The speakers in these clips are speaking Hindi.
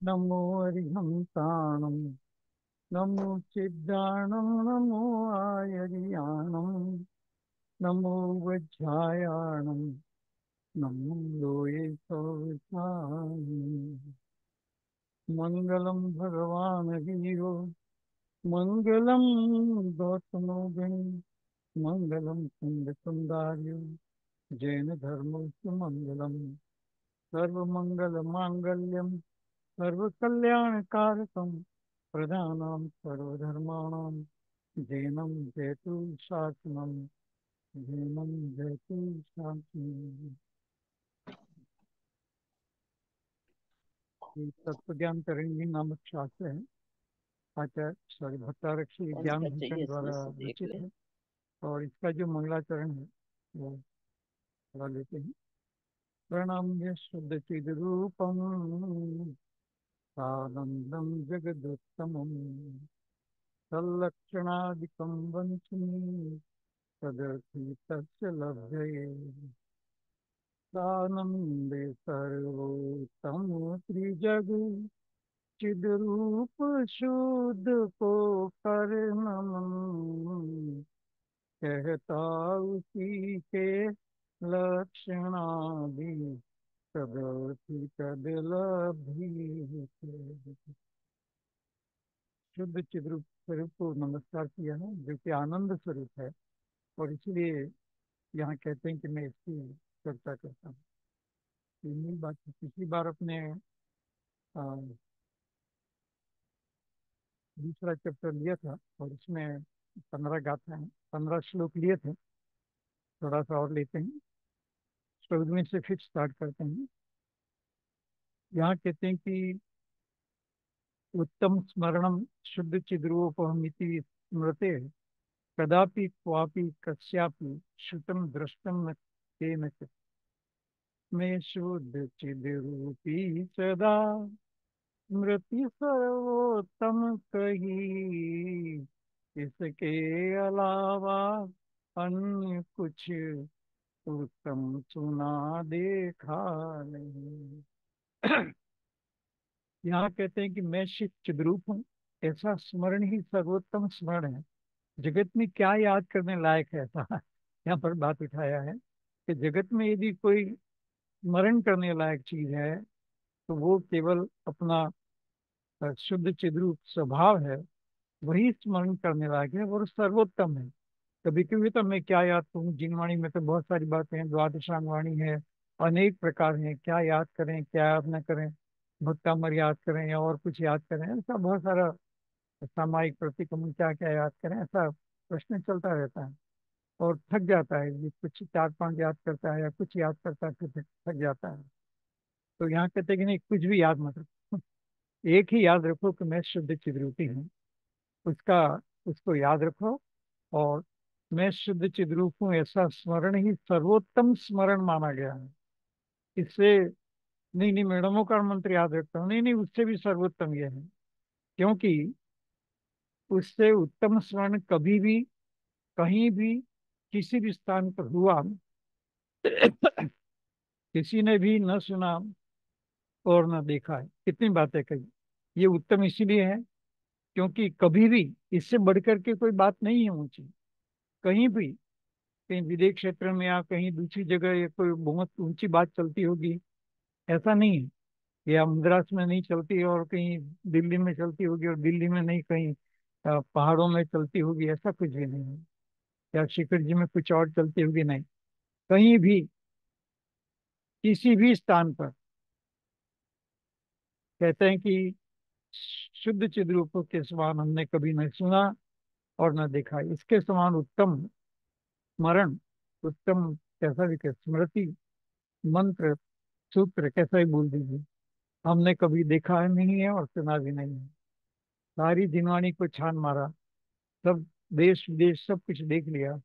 नमो अरिहंताणं नमो चिद्दाणं नमो आयर्याणं नमो वज्रायाणं नमो लोये सौचाय मंगलम भगवान वीरो मंगलम गौतमो गण मंगलम कुंद कुंदार्यो जैन धर्मो मंगलम सर्व मंगल मांगल्यम सर्व कल्याण कारकम प्रधानम सर्वधर्माणां जैनम जयतु शासनम जैनम जयतु शासनम। ये तत्वज्ञान तरंगी नामक शास्त्र है। आचार्य सॉरी भट्टारक्षी कौन ज्ञान सा भूषण चाहिए इसमें द्वारा से देख रचित ले। है। और इसका जो मंगलाचरण है वो थोड़ा लेते हैं। प्रणम्य शुद्ध चिद रूपम आनंदम जगदुत्तमम तल्लक्षणादिकं वंचमी तदर्थी तस्य लभ्यते सानंदे सर्वोत्तम त्रिजग चिद रूप शुद्ध को कर नमन कहता उसी के लक्षणादि तदर्थी तद लभ्यते। शुद्ध चिद्रूप स्वरूप को नमस्कार किया है जो कि आनंद स्वरूप है। और इसलिए यहाँ कहते हैं कि मैं इसकी चर्चा करता हूँ। इन्हीं बात पिछली बार अपने आ, दूसरा चैप्टर लिया था और इसमें 15 गाथाएं 15 श्लोक लिए थे। थोड़ा सा और लेते हैं। श्लोक में से फिर स्टार्ट करते हैं। यहाँ कहते हैं कि उत्तम स्मरणम शुद्ध चिद्रूपहमिति स्मृते कदापि क्वापि कस्यापि श्रुतम दृष्टम न तेन च मैं शुद्ध चिद्रूपी सदा स्मृति सर्वोत्तम कही इसके अलावा अन्य कुछ उत्तम सुना देखा नहीं। यहाँ कहते हैं कि मैं शिव चिद्रूप हूँ। ऐसा स्मरण ही सर्वोत्तम स्मरण है। जगत में क्या याद करने लायक है ऐसा यहाँ पर बात उठाया है कि जगत में यदि कोई स्मरण करने लायक चीज है तो वो केवल अपना शुद्ध चिद्रूप स्वभाव है। वही स्मरण करने लायक है और सर्वोत्तम है। कभी कभी तो मैं क्या याद करूँ। जिनवाणी में तो बहुत सारी बातें हैं। द्वादशांग वाणी है। अनेक प्रकार हैं। क्या याद करें क्या याद न करें। भक्तामर याद करें या और कुछ याद करें ऐसा बहुत सारा सामायिक प्रतिक्रमण क्या क्या याद करें ऐसा प्रश्न चलता रहता है। और थक जाता है। ये कुछ चार पांच याद करता है या कुछ याद करता है फिर थक जाता है। तो यहाँ कहते हैं कि नहीं कुछ भी याद मत रखो। एक ही याद रखो कि मैं शुद्ध चिद्रूपी हूँ। उसका उसको याद रखो। और मैं शुद्ध चिद्रूप हूँ ऐसा स्मरण ही सर्वोत्तम स्मरण माना गया है। इससे नहीं नहीं मैं नमोकार मंत्र याद रखता हूँ नहीं नहीं उससे भी सर्वोत्तम यह है। क्योंकि उससे उत्तम स्मरण कभी भी कहीं भी किसी भी स्थान पर हुआ किसी ने भी न सुना और न देखा है। कितनी बातें कही। ये उत्तम इसीलिए है क्योंकि कभी भी इससे बढ़कर के कोई बात नहीं है ऊंची। कहीं भी कहीं विदेश क्षेत्र में या कहीं दूसरी जगह ये कोई बहुत ऊंची बात चलती होगी ऐसा नहीं है। या मद्रास में नहीं चलती और कहीं दिल्ली में चलती होगी और दिल्ली में नहीं कहीं पहाड़ों में चलती होगी ऐसा कुछ भी नहीं है। या शिखर जी में कुछ और चलती होगी नहीं। कहीं भी किसी भी स्थान पर कहते हैं कि शुद्ध चिद्रूप के समान हमने कभी न सुना और न देखा। इसके समान उत्तम स्मरण उत्तम कैसा भी कह स्मृति मंत्र सूत्र कैसा ही बोल दीजिए हमने कभी देखा नहीं है और सुना भी नहीं है। सारी जिनवाणी को छान मारा, सब देश विदेश सब कुछ देख लिया,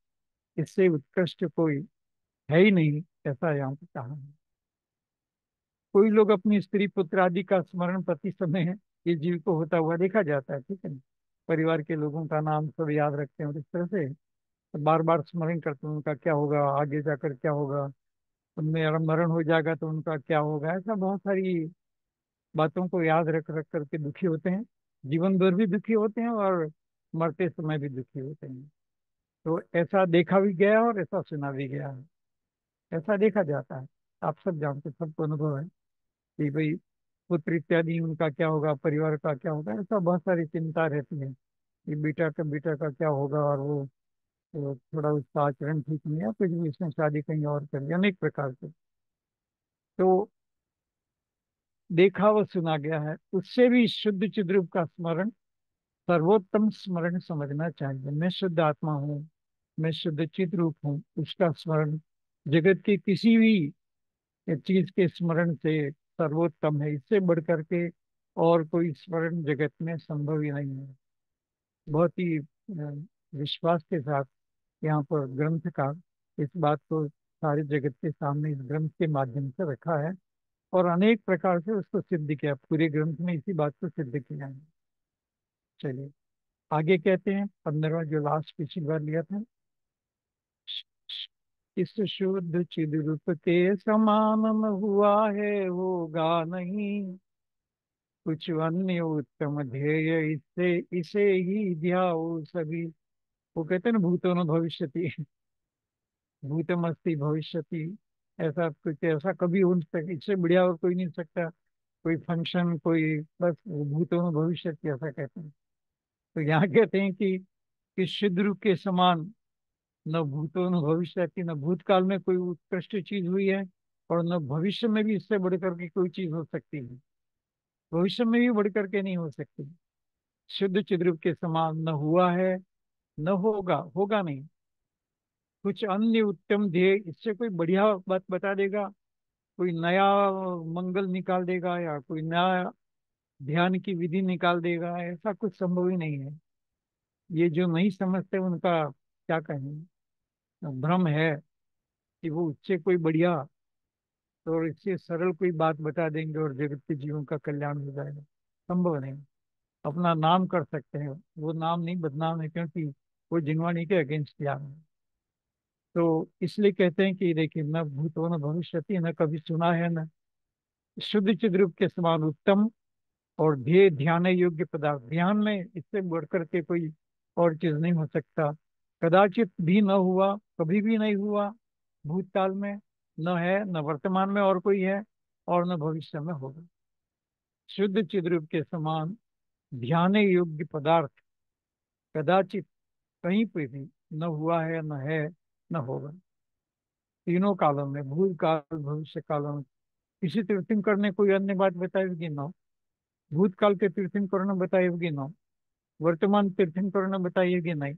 इससे उत्कृष्ट कोई है ही नहीं, ऐसा यहाँ पे कहा है। कोई लोग अपनी स्त्री पुत्र आदि का स्मरण प्रति समय ये जीव को होता हुआ देखा जाता है, ठीक है ना। परिवार के लोगों का नाम सब याद रखते हैं और इस तरह से बार बार स्मरण करते हैं उनका क्या होगा, आगे जाकर क्या होगा, उनमें अगर मरण हो जाएगा तो उनका क्या होगा, ऐसा बहुत सारी बातों को याद रख रख करके दुखी होते हैं। जीवन भर भी दुखी होते हैं और मरते समय भी दुखी होते हैं। तो ऐसा देखा भी गया और ऐसा सुना भी गया है, ऐसा देखा जाता है। आप सब जानते हैं, सबको अनुभव है कि भाई पुत्र इत्यादि उनका क्या होगा, परिवार का क्या होगा, ऐसा बहुत सारी चिंता रहती है कि बेटा का क्या होगा, और वो थोड़ा उसका आचरण ठीक नहीं है, कुछ भी इसने शादी कहीं और कर ली, अनेक प्रकार से। तो देखा व सुना गया है, उससे भी शुद्ध चिद्रूप का स्मरण सर्वोत्तम स्मरण समझना चाहिए। मैं शुद्ध आत्मा हूँ, मैं शुद्ध चित रूप हूँ, उसका स्मरण जगत के किसी भी चीज के स्मरण से सर्वोत्तम है। इससे बढ़कर के और कोई स्मरण जगत में संभव ही नहीं है। बहुत ही विश्वास के साथ यहाँ पर ग्रंथकार इस बात को सारे जगत के सामने इस ग्रंथ के माध्यम से रखा है और अनेक प्रकार से उसको सिद्ध किया, पूरे ग्रंथ में इसी बात को सिद्ध किया है। चलिए आगे कहते हैं 15वां, जो लास्ट पिछली बार लिया था। इस शुद्ध चिद रूप के समान न हुआ है, होगा नहीं कुछ अन्य उत्तम ध्येय, इससे इसे ही ध्याओ सभी। वो कहते हैं ना, भूतो न भविष्यति, भूतमस्ति भविष्यति, ऐसा कुछ, ऐसा कभी हो नहीं सकता, इससे बढ़िया और कोई नहीं सकता कोई फंक्शन, कोई बस वो भूतो न भविष्यति ऐसा कहते हैं। तो यहाँ कहते हैं कि शुद्ध रूप के समान न भूतो न भविष्यति, न भूतकाल में कोई उत्कृष्ट चीज हुई है और न भविष्य में भी इससे बढ़कर के कोई चीज हो सकती है, भविष्य में भी बढ़ करके नहीं हो सकती। शुद्ध चिद्रूप के समान न हुआ है, न होगा, होगा नहीं कुछ अन्य उत्तम ध्येय, इससे कोई बढ़िया बात बता देगा, कोई नया मंगल निकाल देगा या कोई नया ध्यान की विधि निकाल देगा, ऐसा कुछ संभव ही नहीं है। ये जो नहीं समझते उनका क्या कहें, भ्रम है कि वो उससे कोई बढ़िया और इससे सरल कोई बात बता देंगे और जगत के जीवों का कल्याण हो जाएगा, संभव नहीं। अपना नाम कर सकते हैं, वो नाम नहीं बदनाम है, क्योंकि वो जिनवाणी के अगेंस्ट जा रहे हैं। तो इसलिए कहते हैं कि देखिए, न भूतो न भविष्यति, न कभी सुना है, न शुद्ध चिद रूप के समान उत्तम और ध्येय ध्यान योग्य पदार्थ, ध्यान में इससे बढ़कर के कोई और चीज नहीं हो सकता। कदाचित भी न हुआ, कभी भी नहीं हुआ भूतकाल में, न है, न वर्तमान में और कोई है, और न भविष्य में होगा। शुद्ध चिद्रूप के समान ध्यान योग्य पदार्थ कदाचित कहीं पे भी न हुआ है, न है, न होगा। तीनों कालों में, भूतकाल भविष्य कालों में, किसी तीर्थंकर ने कोई अन्य बात बताई होगी ना, भूतकाल के तीर्थंकरों ने बताई होगी ना, वर्तमान तीर्थंकरों ने बताई होगी नहीं,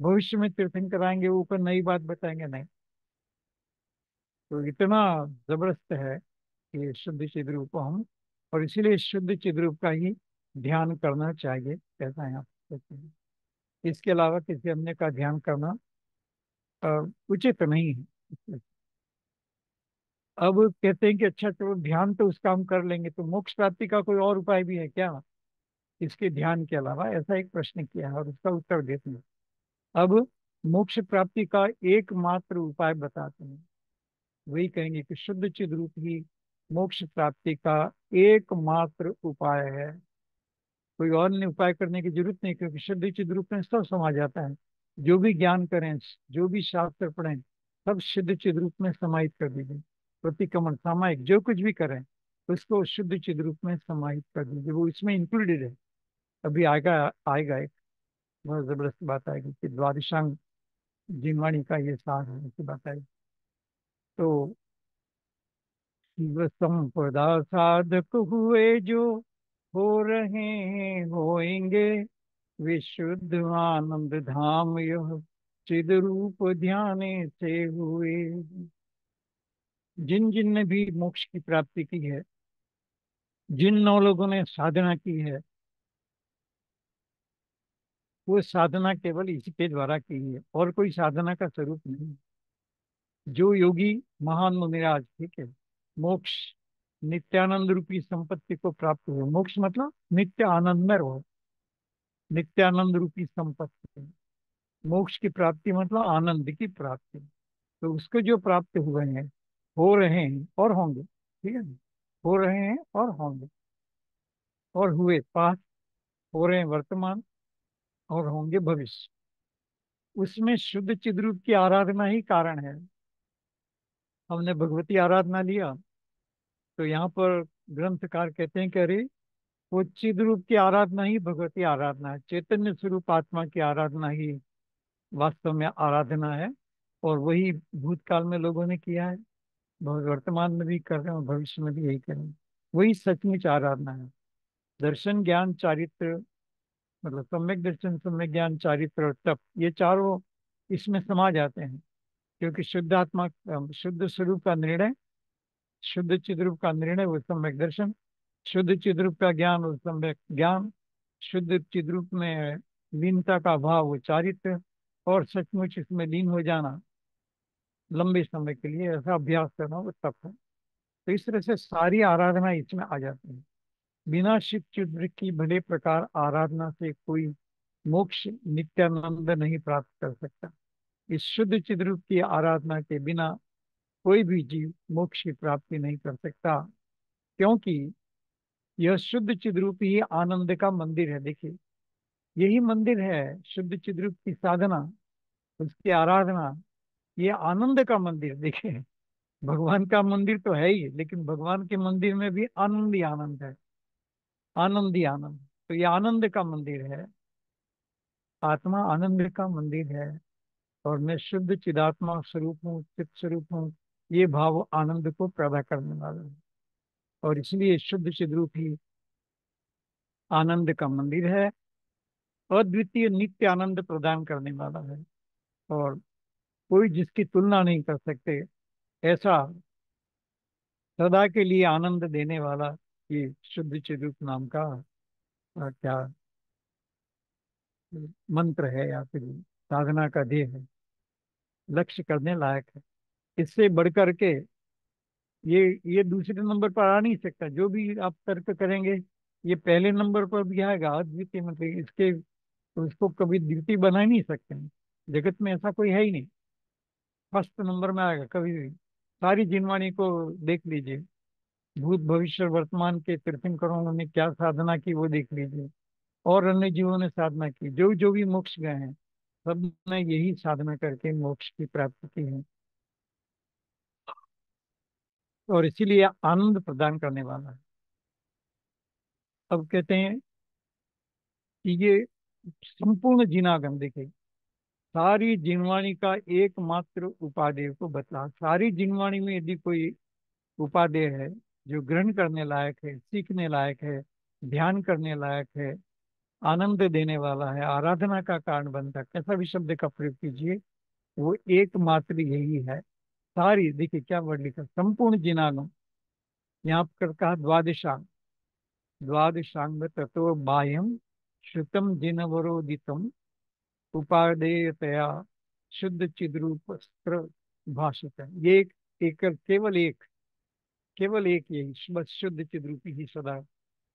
भविष्य में तीर्थंकर आएंगे वो कोई नई बात बताएंगे नहीं। तो इतना जबरदस्त है ये शुद्ध चिद रूप हम, और इसीलिए शुद्ध चिद रूप का ही ध्यान करना चाहिए, ऐसा यहाँ पे कहते हैं। इसके अलावा किसी अन्य का ध्यान करना अ, उचित नहीं है। अब कहते हैं कि अच्छा चलो ध्यान तो उसका हम कर लेंगे, तो मोक्ष प्राप्ति का कोई और उपाय भी है क्या इसके ध्यान के अलावा, ऐसा एक प्रश्न किया है और उसका उत्तर देते हैं। अब मोक्ष प्राप्ति का एकमात्र उपाय बताते हैं, वही कहेंगे कि शुद्ध चिद रूप ही मोक्ष प्राप्ति का एकमात्र उपाय है। कोई और ने उपाय करने की जरूरत नहीं, क्योंकि शुद्ध चिद रूप में सब समा जाता है। जो भी ज्ञान करें, जो भी शास्त्र पढ़ें, सब शुद्ध चिद रूप में समाहित कर दीजिए। प्रतिक्रमण सामायिक जो कुछ भी करें, उसको शुद्ध चिद रूप में समाहित कर दीजिए, वो इसमें इंक्लूडेड है। अभी आएगा, आएगा एक बहुत जबरदस्त बात आएगी कि द्वादशांग जिनवाणी का ये सार है, ऐसी बात आएगी। तो शिव संपदा साधक हुए जो, हो रहे हैं होएंगे, विशुद्ध आनंद धाम यह, चिद रूप ध्यान से हुए। जिन जिन ने भी मोक्ष की प्राप्ति की है, जिन 9 लोगों ने साधना की है, वो साधना केवल इसी के द्वारा की है, और कोई साधना का स्वरूप नहीं। जो योगी महान मुनिराज, ठीक है, मोक्ष नित्यानंद रूपी संपत्ति को प्राप्त हुए, मोक्ष मतलब नित्य आनंद में रहो, नित्यानंद रूपी संपत्ति, मोक्ष की प्राप्ति मतलब आनंद की प्राप्ति। तो उसको जो प्राप्त हुए हैं, हो रहे हैं और होंगे, ठीक है, हो रहे हैं और होंगे, और हुए पास, हो रहे हैं वर्तमान, और होंगे भविष्य, उसमें शुद्ध चिद्रूप की आराधना ही कारण है। हमने भगवती आराधना लिया, तो यहाँ पर ग्रंथकार कहते हैं कि अरे, वो चिद रूप की आराधना ही भगवती आराधना है, चैतन्य स्वरूप आत्मा की आराधना ही वास्तव में आराधना है। और वही भूतकाल में लोगों ने किया है, वर्तमान में भी कर रहे हैं और भविष्य में भी यही करेंगे। वही सचमुच आराधना है। दर्शन, ज्ञान, चारित्र, मतलब सम्यक दर्शन, सम्यक ज्ञान, चारित्र और तप, ये चारों इसमें समा जाते हैं। क्योंकि शुद्ध आत्मा, शुद्ध स्वरूप का निर्णय, शुद्ध चिद्रूप का निर्णय वो सम्यक दर्शन, शुद्ध चिद्रूप का ज्ञान वो सम्यक ज्ञान, शुद्ध चिद्रूप में लीनता का भाव वो चारित्र, और सचमुच इसमें लीन हो जाना लंबे समय के लिए, ऐसा अभ्यास करना वो तप है। तो इस तरह से सारी आराधना इसमें आ जाती है। बिना शिव चिद्र की भले प्रकार आराधना से कोई मोक्ष नित्यानंद नहीं प्राप्त कर सकता। इस शुद्ध चिद्रूप की आराधना के बिना कोई भी जीव मोक्ष की प्राप्ति नहीं कर सकता, क्योंकि यह शुद्ध चिद्रूप ही आनंद का मंदिर है। देखिए, यही मंदिर है, शुद्ध चिद्रूप की साधना, उसकी आराधना, ये आनंद का मंदिर। देखिए, भगवान का मंदिर तो है ही, लेकिन भगवान के मंदिर में भी आनंद ही आनंद है, आनंद ही आनंद। तो ये आनंद का मंदिर है, आत्मा आनंद का मंदिर है, और मैं शुद्ध चिदात्मा स्वरूप हूँ, चित स्वरूप हूँ, ये भाव आनंद को पैदा करने वाला है। और इसलिए शुद्ध चिद्रूप ही आनंद का मंदिर है, अद्वितीय नित्य आनंद प्रदान करने वाला है, और कोई जिसकी तुलना नहीं कर सकते, ऐसा सदा के लिए आनंद देने वाला ये शुद्ध चिद्रूप नाम का क्या मंत्र है, या फिर साधना का ध्येय है, लक्ष्य करने लायक है। इससे बढ़कर के ये दूसरे नंबर पर आ नहीं सकता। जो भी आप तर्क करेंगे, ये पहले नंबर पर भी आएगा, अद्वितीय, मतलब इसके, उसको कभी द्वितीय बना ही नहीं सकते हैं। जगत में ऐसा कोई है ही नहीं, फर्स्ट नंबर में आएगा कभी भी। सारी जिनवाणी को देख लीजिए, भूत भविष्य और वर्तमान के तीर्थंकरों ने क्या साधना की वो देख लीजिए, और अन्य जीवों ने साधना की, जो जो भी मोक्ष गए हैं, सब ने यही साधना करके मोक्ष की प्राप्ति की है। और इसीलिए आनंद प्रदान करने वाला है। अब कहते हैं कि ये संपूर्ण जिनागम, देखिए, सारी जिनवाणी का एकमात्र उपादेय को बतला। सारी जिनवाणी में यदि कोई उपादेय है जो ग्रहण करने लायक है, सीखने लायक है, ध्यान करने लायक है, आनंद देने वाला है, आराधना का कारण बनता है, कैसा भी शब्द का प्रयोग कीजिए, वो एकमात्र यही है। सारी, देखिए क्या वर्ड लिखा, संपूर्ण जिनागम, यहाँ पर कहा द्वादशांग, द्वादशांग तत्व बाह्यम श्रुतम जिनवरोदितम उपादेयतया शुद्ध चिद्रूप स्त्र भाषित है। ये एक केवल एक, केवल एक यही बस शुद्ध चिद्रूपी ही सदा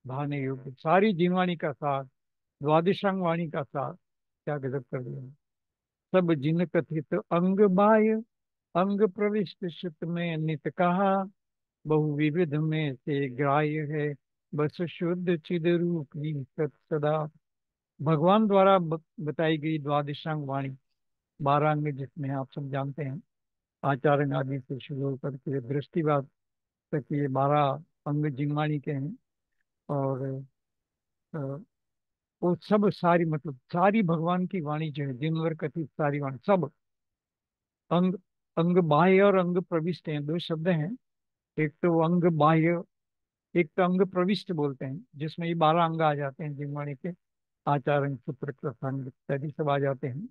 भाने योग्य, सारी जिनवाणी का सार, द्वादशांग वाणी का सार, क्या गजब कर दिया। सब जिन कथित अंग बाह्य, अंग प्रविष्ट शुद्ध में नित कहा, बहु विविध में से ग्राह्य है, बस शुद्ध चिद रूप ही सदा। भगवान द्वारा बताई गई द्वादशांग वाणी, 12 अंग, जिसमें आप सब जानते हैं, आचार अंग आदि से शुरू होकर के दृष्टिवाद तक ये 12 अंग जिनवाणी के हैं। और अ, वो सब सारी, मतलब सारी भगवान की वाणी जो है, जिनवर कथित सारी वाणी, सब अंग, अंग बाह्य और अंग प्रविष्ट हैं, दो शब्द हैं। एक तो अंग बाह्य, एक तो अंग प्रविष्ट बोलते हैं, जिसमें ये 12 अंग आ जाते हैं जिनवाणी के, आचार अंग, सूत्र, प्रसंग इत्यादि सब आ जाते हैं,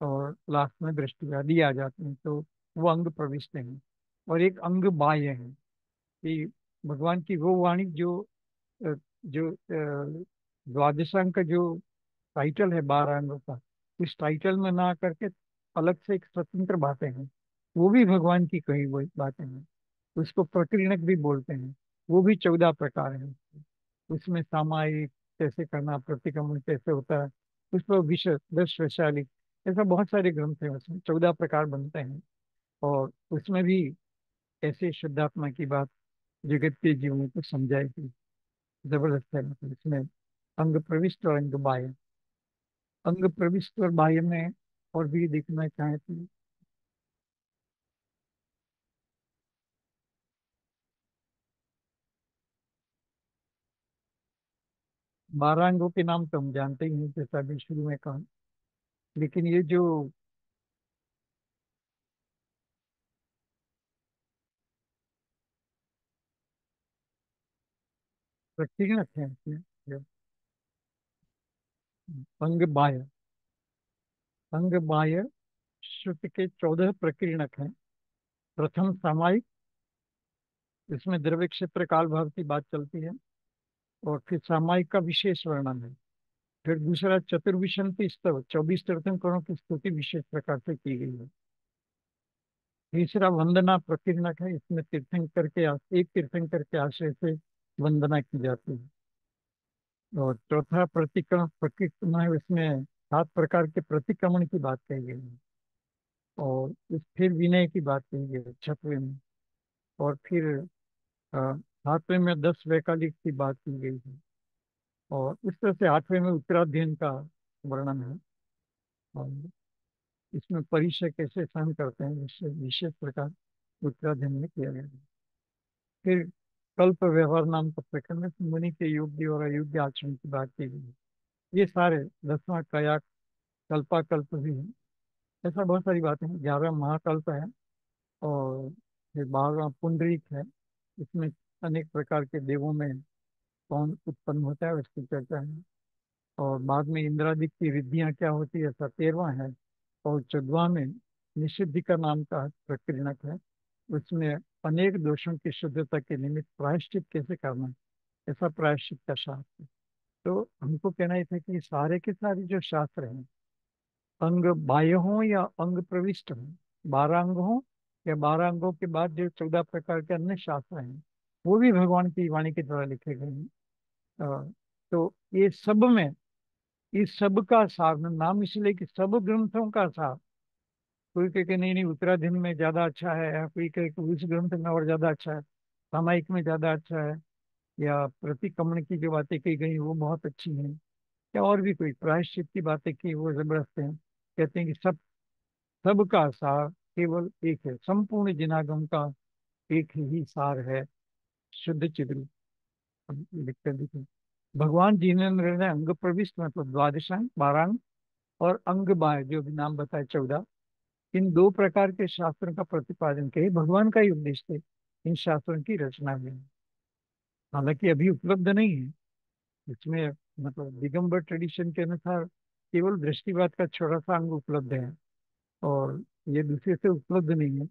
और लास्ट में दृष्टि आदि आ जाते हैं, तो वो अंग प्रविष्ट हैं। और एक अंग बाह्य है, कि भगवान की वो वाणी जो जो द्वादशांग का जो टाइटल है 12 अंगों का, इस टाइटल में ना करके अलग से एक स्वतंत्र बातें हैं, वो भी भगवान की कही हुई बातें हैं। उसको प्रकीर्णक भी बोलते हैं। वो भी 14 प्रकार हैं। उसमें सामायिक कैसे करना, प्रतिक्रमण कैसे होता है, उस पर विषय 10 वैशाली, ऐसा बहुत सारे ग्रंथ हैं। उसमें 14 प्रकार बनते हैं। और उसमें भी ऐसे शुद्धात्मा की बात जगत के जीवों को समझाई थी। जबरदस्त है। मतलब इसमें अंग प्रविष्ट और अंग बाह्य, अंग प्रविष्ट और बाह्य में और भी देखना चाहे तो 12 अंगों के नाम तो हम जानते ही हैं, जैसा अभी शुरू में कहा। लेकिन ये जो प्रकीर्णक है इसमें, जो अंग बाह्य, अंग बाह्य श्रुति के 14 प्रकीर्णक हैं। प्रथम सामायिक, इसमें द्रव्य क्षेत्र काल भाव की बात चलती है। और फिर सामायिक का विशेष वर्णन है। फिर दूसरा चतुर्विशंति स्तव, 24 तीर्थंकरों की स्तुति विशेष प्रकार से की गई है। तीसरा वंदना प्रकीर्णक है। इसमें तीर्थंकर के एक तीर्थंकर के आश्रय से वंदना की जाती है। और चौथा प्रतिक्रमण, प्रकीर्णन है, इसमें 7 प्रकार के प्रतिक्रमण की बात कही गई है। और फिर विनय की बात कही गई है 6वें में। और फिर अ, 7वें में 10 वैकल्पिक की बात की गई है। और इस तरह से 8वें में उत्तराध्ययन का वर्णन है। और इसमें परिचय कैसे सहन करते हैं, विशेष विशेष प्रकार उत्तराध्ययन में किया गया है। फिर कल्प व्यवहार नाम का प्रकरण में मुनि के योग्य और अयोग्य आचरण की बात की गई है। ये सारे 10वां काया कल्पाकल्प भी है। ऐसा बहुत सारी बातें हैं। 11 महाकल्प है। और फिर 12वां पुंडरीक है। इसमें अनेक प्रकार के देवों में कौन उत्पन्न होता है उसकी चर्चा है। और बाद में इंद्रादिक की रिद्धियां क्या होती है, ऐसा 13वां है। और 14वां में निषिद्धि का नाम का प्रकीर्णक है। उसमें अनेक दोषों की शुद्धता के निमित्त प्रायश्चित कैसे करना है, ऐसा प्रायश्चित का शास्त्र है। तो हमको कहना ये था कि सारे के सारे जो शास्त्र हैं, अंग बाह्य हो या अंग प्रविष्ट हो, 12 अंग हो या 12 अंगों के बाद जो 14 प्रकार के अन्य शास्त्र हैं, वो भी भगवान की वाणी के द्वारा लिखे गए हैं। तो ये सब में, इस सब का सार, नाम इसलिए कि सब ग्रंथों का सार। कोई कहे कि नहीं नहीं उत्तराधीन में ज्यादा अच्छा है, या कोई कहे कि उस ग्रंथ में और ज्यादा अच्छा है, सामायिक में ज्यादा अच्छा है, या प्रतिक्रमण की जो बातें की गई वो बहुत अच्छी हैं, या और भी कोई प्रायश्चित की बातें की वो जबरदस्त हैं। कहते हैं कि सबका सार केवल एक है, संपूर्ण जिनागम का एक ही सार है, शुद्ध चिद्रूप। लिखते लिखते भगवान जी ने निर्णय अंग प्रविष्ट मतलब द्वादशांग 12 अंग, और अंग बाह्य जो भी नाम बताए 14, इन 2 प्रकार के शास्त्रों का प्रतिपादन के भगवान का ही उद्देश्य थे इन शास्त्रों की रचना हुई। हालांकि अभी उपलब्ध नहीं है इसमें, मतलब दिगंबर ट्रेडिशन के अनुसार केवल दृष्टिवाद का छोटा सा अंग उपलब्ध है। और ये दूसरे से उपलब्ध नहीं है।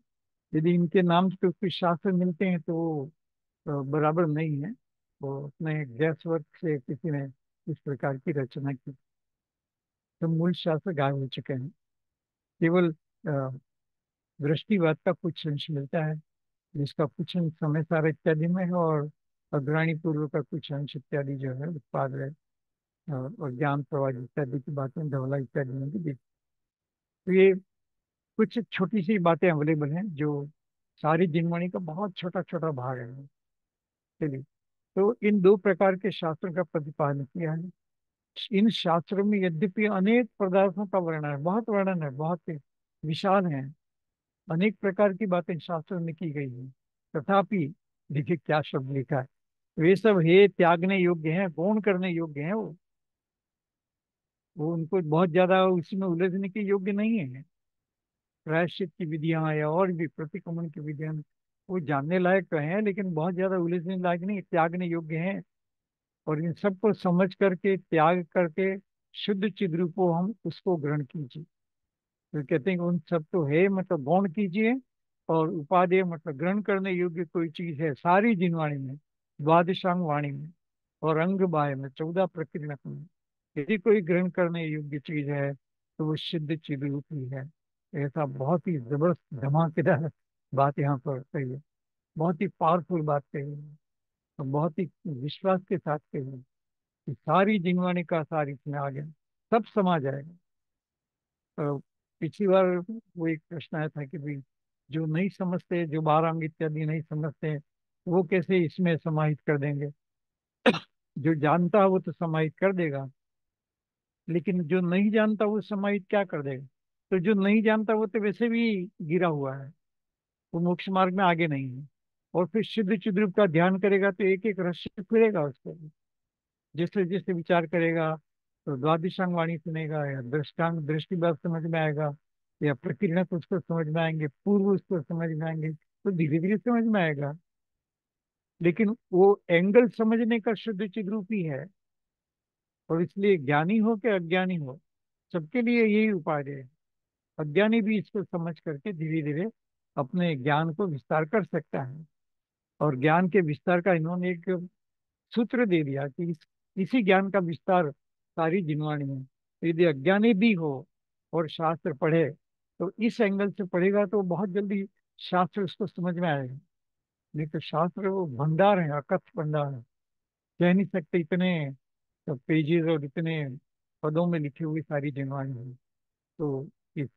यदि इनके नाम से कुछ शास्त्र मिलते हैं तो वो बराबर नहीं है। वो उसने गैस वर्क से किसी ने इस प्रकार की रचना की, तो मूल शास्त्र गायब हो चुके हैं। केवल दृष्टिवाद का कुछ अंश मिलता है, जिसका कुछ अंश समय सार इत्यादि में है। और अग्रणी पूर्व का कुछ अंश इत्यादि जो है उत्पाद है, और ज्ञान प्रवाह इत्यादि की बातें धवला इत्यादि में भी देख। तो ये कुछ छोटी सी बातें अवेलेबल हैं जो सारी दिनवाणी का बहुत छोटा छोटा भाग है। चलिए, तो इन 2 प्रकार के शास्त्रों का प्रतिपादन किया है। इन शास्त्रों में यद्यपि अनेक पदार्थों का वर्णन है, बहुत वर्णन है, बहुत ही विशाल है, अनेक प्रकार की बातें शास्त्रों में की गई है, तथापि देखिए क्या शब्द लिखा है, वे सब हे त्यागने योग्य हैं, गौण करने योग्य हैं। वो उनको बहुत ज्यादा उसमें उलझने के योग्य नहीं है। प्रायश्चित की विधियां या और भी प्रतिक्रमण की विधियां, वो जानने लायक तो हैं लेकिन बहुत ज्यादा उलझने लायक नहीं, त्यागने योग्य हैं। और इन सबको समझ करके त्याग करके शुद्ध चिद रूपो हम उसको ग्रहण कीजिए। तो कहते हैं कि उन सब तो है मतलब गौण कीजिए। और उपादेय मतलब ग्रहण करने योग्य कोई चीज है सारी जिन वाणी में, द्वादशांग वाणी में। और अंग बाह्य में 14 प्रकीर्णक में यदि कोई ग्रहण करने योग्य चीज है तो वो शुद्ध चिद्रूप ही है। ऐसा बहुत ही जबरदस्त धमाकेदार बात यहाँ पर कही है। बहुत ही पावरफुल बात कही है और बहुत ही विश्वास के साथ कही है कि सारी जिंगवाणी का सार इसमें आ गया, सब समा जाएगा। तो पिछली बार वो एक प्रश्न आया था कि भाई जो नहीं समझते, जो 12 अंग इत्यादि नहीं समझते, वो कैसे इसमें समाहित कर देंगे। जो जानता है वो तो समाहित कर देगा, लेकिन जो नहीं जानता वो समाहित क्या कर देगा। तो जो नहीं जानता वो तो वैसे भी गिरा हुआ है, वो मोक्ष मार्ग में आगे नहीं है। और फिर शुद्ध चिद्रूप का ध्यान करेगा तो एक एक रहस्य खुलेगा उसको। जैसे जैसे विचार करेगा तो द्वादशांग वाणी सुनेगा, या दृष्टांग दृष्टि बात समझ में आएगा, या प्रकीर्णक उसको समझ में आएंगे, पूर्व उसको समझ में आएंगे, तो धीरे धीरे समझ में आएगा। लेकिन वो एंगल समझने का शुद्ध चिद्रूप ही है। और इसलिए ज्ञानी हो कि अज्ञानी हो, सबके लिए यही उपाय है। अज्ञानी भी इसको समझ करके धीरे धीरे अपने ज्ञान को विस्तार कर सकता है। और ज्ञान के विस्तार का इन्होंने एक सूत्र दे दिया कि इसी ज्ञान का विस्तार सारी जिनवाणी है। तो यदि अज्ञानी भी हो और शास्त्र पढ़े तो इस एंगल से पढ़ेगा तो बहुत जल्दी शास्त्र उसको समझ में आएगा। नहीं तो शास्त्र वो भंडार है, अकथ भंडार है, कह नहीं सकते इतने पेजेस और इतने पदों में लिखी हुई सारी जिनवाणी है। तो इस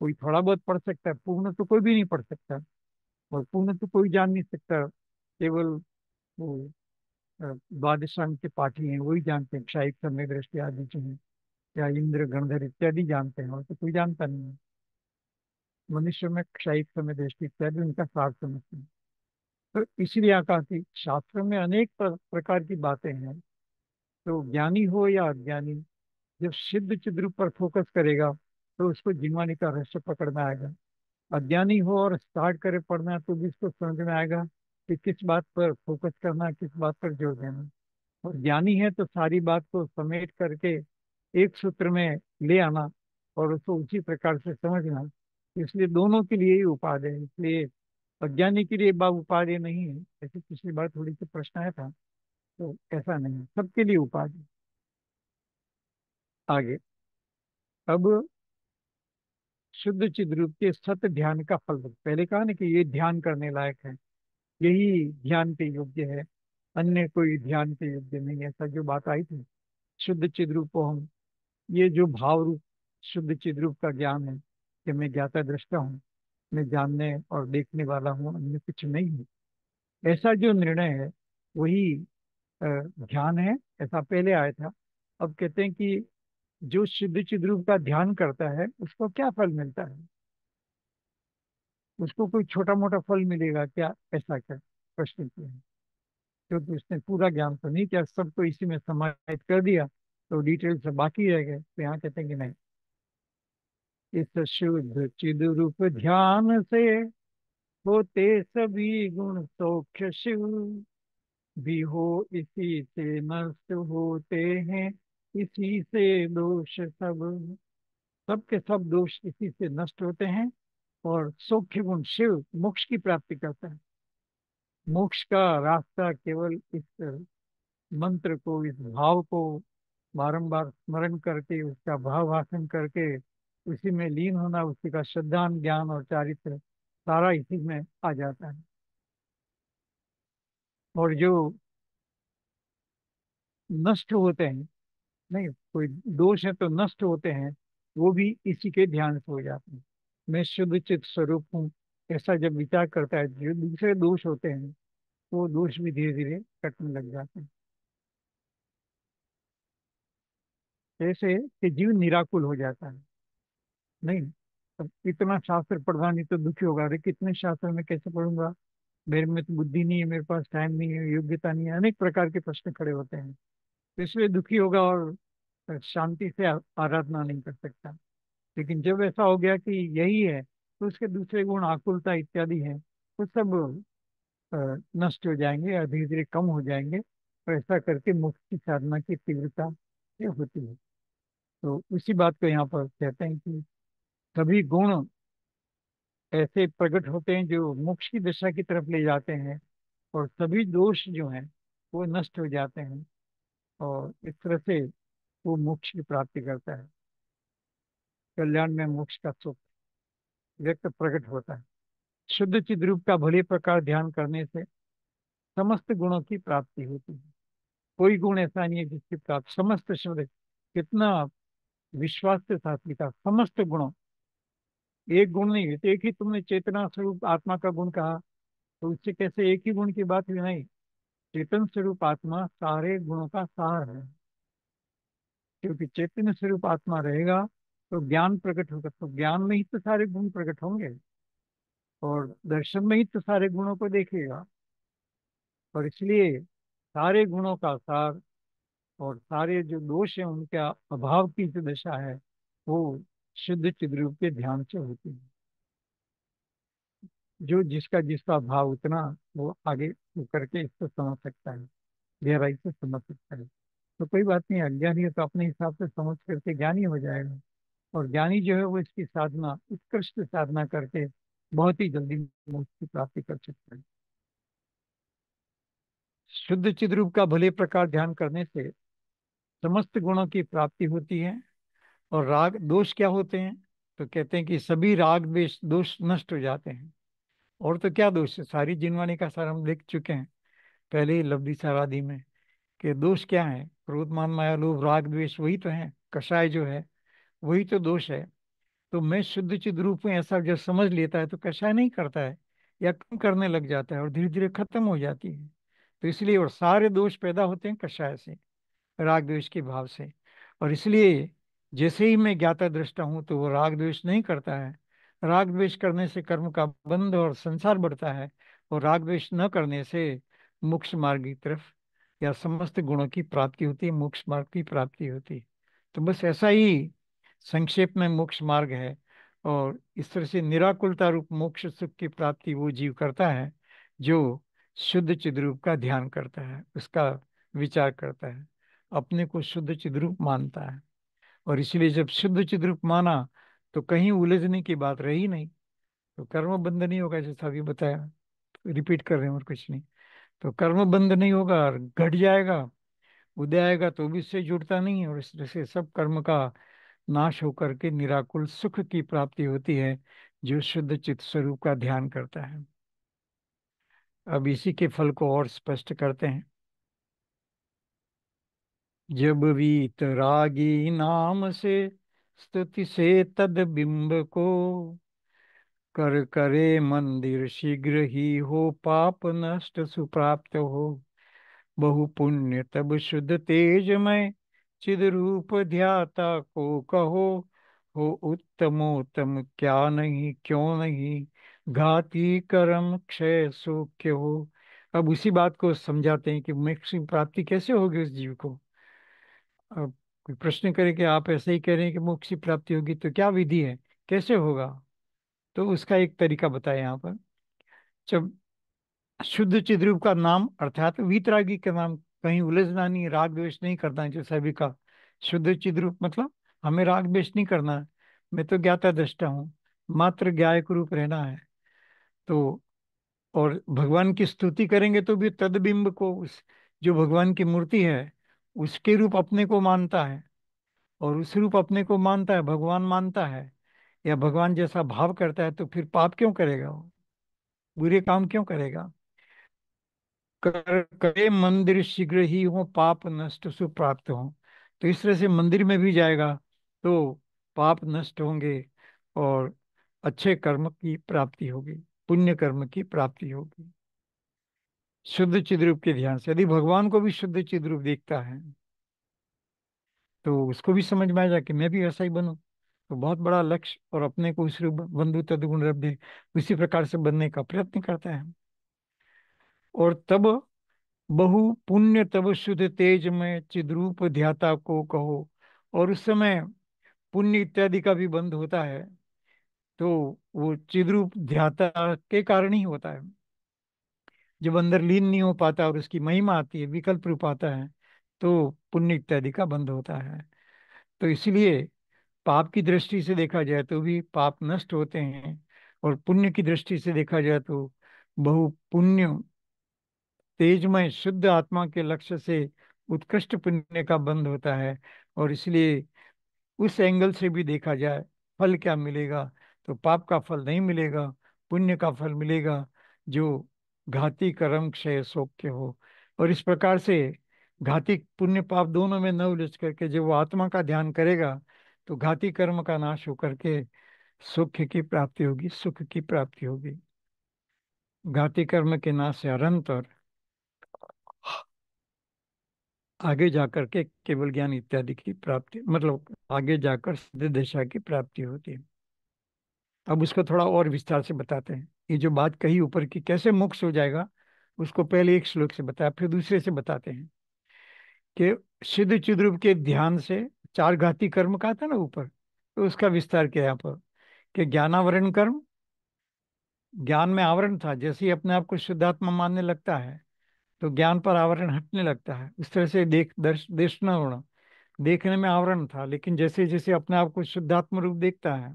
कोई थोड़ा बहुत पढ़ सकता है, पूर्ण तो कोई भी नहीं पढ़ सकता, और पूर्ण तो कोई जान नहीं सकता। केवल वो द्वादशांग के पाठी हैं वही जानते हैं, क्षाइक समय दृष्टि आदि जो हैं, या इंद्र गंधर इत्यादि जानते हैं, और तो कोई जानता नहीं है। मनुष्य में क्षाइक समय दृष्टि इत्यादि उनका सार समझते हैं। तो इसलिए कहा कि शास्त्र में अनेक प्रकार की बातें हैं। तो ज्ञानी हो या अज्ञानी, जब सिद्ध चिद्रूप पर फोकस करेगा तो उसको जिनवानी का रहस्य पकड़ में आएगा। अज्ञानी हो और स्टार्ट करे पढ़ना तो भी उसको समझ में आएगा कि किस बात पर फोकस करना, किस बात पर जोर देना। और ज्ञानी है तो सारी बात को समेट करके एक सूत्र में ले आना और उसको उसी प्रकार से समझना। इसलिए दोनों के लिए ही उपाधि है। इसलिए अज्ञानी के लिए बाब उपाधि नहीं है, जैसे पिछली बार थोड़ी सी प्रश्न आया था, तो ऐसा नहीं है, सबके लिए उपाधि। आगे अब शुद्ध चिद रूप के सत ध्यान का फल। पहले कहा ना कि ये ध्यान करने लायक है, यही ध्यान के योग्य है, अन्य कोई ध्यान के योग्य नहीं, ऐसा जो बात आई थी। शुद्ध चिद रूप को हम, ये जो भाव रूप शुद्ध चिद रूप का ज्ञान है कि मैं ज्ञाता दृष्टा हूँ, मैं जानने और देखने वाला हूँ, अन्य कुछ नहीं हूँ, ऐसा जो निर्णय है वही अ, ध्यान है। ऐसा पहले आया था। अब कहते हैं कि जो शुद्ध चिद रूप का ध्यान करता है उसको क्या फल मिलता है। उसको कोई छोटा मोटा फल मिलेगा क्या, ऐसा क्या प्रश्न किया है। क्योंकि उसने पूरा ज्ञान तो नहीं किया, सबको इसी में समाहित कर दिया, तो डिटेल से बाकी रह गए। तो यहाँ कहते हैं कि नहीं, इस शुद्ध चिद रूप ध्यान से होते सभी गुण सौख्य शिव, भी हो इसी से नष्ट होते हैं, इसी से दोष सब, सबके सब दोष इसी से नष्ट होते हैं। और सौख्य गुण शिव मोक्ष की प्राप्ति करता है। मोक्ष का रास्ता केवल इस मंत्र को, इस भाव को बारंबार स्मरण करके, उसका भाव भाषण करके उसी में लीन होना, उसी का श्रद्धान ज्ञान और चारित्र सारा इसी में आ जाता है। और जो नष्ट होते हैं, नहीं कोई दोष है तो नष्ट होते हैं, वो भी इसी के ध्यान से हो जाते हैं। मैं शुद्ध चित्त स्वरूप हूँ, ऐसा जब विचार करता है, जो दूसरे दोष होते हैं वो दोष भी धीरे धीरे कटने लग जाते हैं। ऐसे कि जीव निराकुल हो जाता है। नहीं, अब इतना शास्त्र पढ़ना, नहीं तो दुखी होगा, अरे कितने शास्त्र में कैसे पढ़ूंगा, मेरे में तो बुद्धि नहीं है, मेरे पास टाइम नहीं है, योग्यता नहीं है, अनेक प्रकार के प्रश्न खड़े होते हैं। तो इसलिए दुखी होगा और शांति से आराधना नहीं कर सकता। लेकिन जब ऐसा हो गया कि यही है, तो उसके दूसरे गुण आकुलता इत्यादि हैं, वो सब नष्ट हो जाएंगे या धीरे धीरे कम हो जाएंगे। और ऐसा करके मुक्ति की साधना की तीव्रता ये होती है। तो उसी बात को यहाँ पर कहते हैं कि सभी गुण ऐसे प्रकट होते हैं जो मोक्ष की दिशा की तरफ ले जाते हैं, और सभी दोष जो हैं वो नष्ट हो जाते हैं। और इस तरह से वो मोक्ष की प्राप्ति करता है। कल्याण में मोक्ष का सुख व्यक्त प्रकट होता है। शुद्ध चिद रूप का भली प्रकार ध्यान करने से समस्त गुणों की प्राप्ति होती है। कोई गुण ऐसा नहीं है जिसकी प्राप्ति, समस्त शब्द कितना विश्वास के साथ लिखा, समस्त गुणों, एक गुण नहीं है। तो एक ही तुमने चेतना स्वरूप आत्मा का गुण कहा, तो उससे कैसे एक ही गुण की बात हुई? नहीं, चेतन स्वरूप आत्मा सारे गुणों का सार है। क्योंकि चैतन्य स्वरूप आत्मा रहेगा तो ज्ञान प्रकट होगा, तो ज्ञान में ही तो सारे गुण प्रकट होंगे, और दर्शन में ही तो सारे गुणों को देखेगा। और इसलिए सारे गुणों का सार और सारे जो दोष है उनका अभाव की जो दशा है, वो शुद्ध चिद्रूप के ध्यान से होती है। जो जिसका जिसका भाव उतना, वो आगे वो करके इसको समझ सकता है, गहराई से समझ सकता है। तो कोई बात नहीं, अज्ञानी है तो अपने हिसाब से समझ करके ज्ञानी हो जाएगा। और ज्ञानी जो है वो इसकी साधना, उत्कृष्ट साधना करके बहुत ही जल्दी मोक्ष की प्राप्ति कर सकता है। शुद्ध चिद्रूप का भले प्रकार ध्यान करने से समस्त गुणों की प्राप्ति होती है। और राग दोष क्या होते हैं? तो कहते हैं कि सभी राग द्वेष दोष नष्ट हो जाते हैं। और तो क्या दोष है, सारी जिनवाणी का सार हम देख चुके हैं पहले ही लब्धि सारादि में, कि दोष क्या है? क्रोध मान माया लोभ राग द्वेष, वही तो है कषाय जो है, वही तो दोष है। तो मैं शुद्ध चिद रूप में ऐसा जब समझ लेता है तो कषाय नहीं करता है, या कम करने लग जाता है और धीरे धीरे खत्म हो जाती है। तो इसलिए और सारे दोष पैदा होते हैं कषाय से, राग द्वेष के भाव से। और इसलिए जैसे ही मैं ज्ञाता दृष्टा हूं तो वो राग द्वेष नहीं करता है। राग द्वेष करने से कर्म का बंध और संसार बढ़ता है, और राग द्वेष न करने से मोक्ष मार्ग की तरफ या समस्त गुणों की प्राप्ति होती है, मोक्ष मार्ग की प्राप्ति होती है। तो बस ऐसा ही संक्षेप में मोक्ष मार्ग है। और इस तरह से निराकुलता रूप मोक्ष सुख की प्राप्ति वो जीव करता है जो शुद्ध चिद्रूप का ध्यान करता है, उसका विचार करता है, अपने को शुद्ध चिद्रूप मानता है। और इसलिए जब शुद्ध चिद्रूप माना तो कहीं उलझने की बात रही नहीं। तो कर्म बंध नहीं होगा, जैसा अभी बताया, रिपीट कर रहे हैं और कुछ नहीं। तो कर्म बंध नहीं होगा और घट जाएगा, उदय आएगा तो भी इससे जुड़ता नहीं है, और इस तरह से सब कर्म का नाश होकर के निराकुल सुख की प्राप्ति होती है जो शुद्ध चित्त स्वरूप का ध्यान करता है। अब इसी के फल को और स्पष्ट करते हैं। जब वीत रागी नाम से स्तुति से तद बिंब को कर करे मंदिर, शीघ्र ही हो पाप नष्ट सुप्राप्त हो। बहु पुण्य तब शुद्ध तेजमय चिद रूप ध्याता को कहो। हो उत्तमोत्तम क्या नहीं क्यों नहीं, घाती कर्म क्षय सूख्य हो। अब उसी बात को समझाते हैं कि मोक्ष की प्राप्ति कैसे होगी उस जीव को। अब कोई प्रश्न करे कि आप ऐसे ही कह रहे हैं कि मोक्ष की प्राप्ति होगी, तो क्या विधि है, कैसे होगा? तो उसका एक तरीका बताया यहाँ पर। जब शुद्ध चिद्रूप का नाम अर्थात वीतरागी का नाम, कहीं उलझना नहीं, राग द्वेष नहीं करना है, जैसा भी कहा। शुद्ध चिद्रूप मतलब हमें राग द्वेष नहीं करना है, मैं तो ज्ञाता दृष्टा हूँ, मात्र ज्ञायक रूप रहना है। तो और भगवान की स्तुति करेंगे तो भी तदबिंब को, उस जो भगवान की मूर्ति है उसके रूप अपने को मानता है, और उस रूप अपने को मानता है, भगवान मानता है, या भगवान जैसा भाव करता है, तो फिर पाप क्यों करेगा वो, बुरे काम क्यों करेगा? कर करे मंदिर शीघ्र ही हो पाप नष्ट सुप्राप्त हो। तो इस तरह से मंदिर में भी जाएगा तो पाप नष्ट होंगे, और अच्छे कर्म की प्राप्ति होगी, पुण्य कर्म की प्राप्ति होगी शुद्ध चिद्रूप के ध्यान से। यदि भगवान को भी शुद्ध चिद्रूप देखता है तो उसको भी समझ में आ जाए कि मैं भी ऐसा ही बनूं। तो बहुत बड़ा लक्ष्य, और अपने को उस रूप बंधु तदगुण रब्धि उसी प्रकार से बनने का प्रयत्न करता है। और तब बहु पुण्य तब शुद्ध तेज में चिद्रूप ध्याता को कहो। और उस समय पुण्य इत्यादि का भी बंध होता है, तो वो चिद्रूप ध्याता के कारण ही होता है। जब अंदर लीन नहीं हो पाता और उसकी महिमा आती है, विकल्प रूप आता है, तो पुण्य इत्यादि का बंध होता है। तो इसलिए पाप की दृष्टि से देखा जाए तो भी पाप नष्ट होते हैं, और पुण्य की दृष्टि से देखा जाए तो बहु पुण्य तेजमय शुद्ध आत्मा के लक्ष्य से उत्कृष्ट पुण्य का बंध होता है। और इसलिए उस एंगल से भी देखा जाए, फल क्या मिलेगा, तो पाप का फल नहीं मिलेगा, पुण्य का फल मिलेगा, जो घाती कर्म क्षय शोक के हो। और इस प्रकार से घाती पुण्य पाप दोनों में न उलझ करके जब वो आत्मा का ध्यान करेगा, तो घाती कर्म का नाश होकर के सुख की प्राप्ति होगी, सुख की प्राप्ति होगी। घाती कर्म के नाश से अनंत और आगे जाकर के केवल ज्ञान इत्यादि की प्राप्ति, मतलब आगे जाकर सिद्ध दशा की प्राप्ति होती है। अब उसको थोड़ा और विस्तार से बताते हैं। ये जो बात कही ऊपर की कैसे मोक्ष हो जाएगा, उसको पहले एक श्लोक से बताया, फिर दूसरे से बताते हैं कि सिद्ध चिद्रूप के ध्यान से चार घाती कर्म कहा था ना ऊपर, तो उसका विस्तार किया यहाँ पर कि ज्ञानावरण कर्म, ज्ञान में आवरण था, जैसे ही अपने आप को शुद्धात्मा मानने लगता है तो ज्ञान पर आवरण हटने लगता है। इस तरह से देखना होना, देखने में आवरण था, लेकिन जैसे जैसे अपने आप को शुद्धात्म रूप देखता है,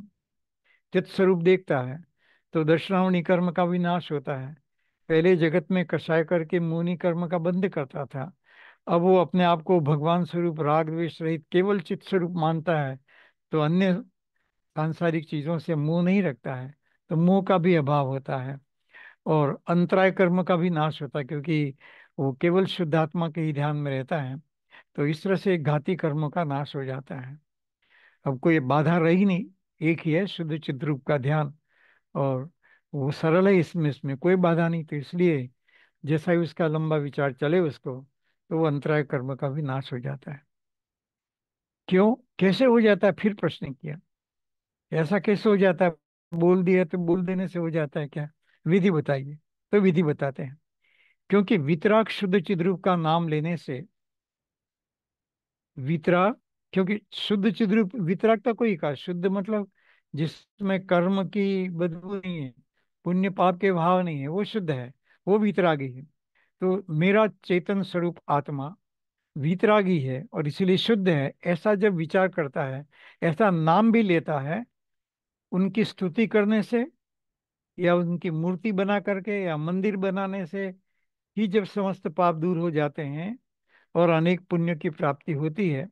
चित स्वरूप देखता है, तो दर्शनावनी कर्म का विनाश होता है। पहले जगत में कषाय करके मुनि कर्म का बंध करता था, अब वो अपने आप को भगवान स्वरूप राग द्वेष रहित केवल चित स्वरूप मानता है, तो अन्य सांसारिक चीजों से मोह नहीं रखता है, तो मोह का भी अभाव होता है। और अंतराय कर्म का भी नाश होता है, क्योंकि वो केवल शुद्धात्मा के ही ध्यान में रहता है। तो इस तरह से घाती कर्मों का नाश हो जाता है। अब कोई बाधा रही नहीं, एक ही है शुद्ध चिद्रूप का ध्यान, और वो सरल है, इसमें कोई बाधा नहीं। तो इसलिए जैसा ही उसका लंबा विचार चले उसको, तो वो अंतराय कर्म का भी नाश हो जाता है। क्यों, कैसे हो जाता है, फिर प्रश्न किया, ऐसा कैसे हो जाता है, बोल दिया तो बोल देने से हो जाता है क्या, विधि बताइए। तो विधि बताते हैं, क्योंकि वितराग शुद्ध चिद्रूप का नाम लेने से, वितराग, क्योंकि शुद्ध चिद्रूप, वितराग का कोई कहा, शुद्ध मतलब जिसमें कर्म की बदबू नहीं है, पुण्य पाप के भाव नहीं है, वो शुद्ध है, वो वितरागी है। तो मेरा चेतन स्वरूप आत्मा वितरागी है और इसीलिए शुद्ध है, ऐसा जब विचार करता है, ऐसा नाम भी लेता है, उनकी स्तुति करने से या उनकी मूर्ति बना करके या मंदिर बनाने से ही जब समस्त पाप दूर हो जाते हैं और अनेक पुण्य की प्राप्ति होती है।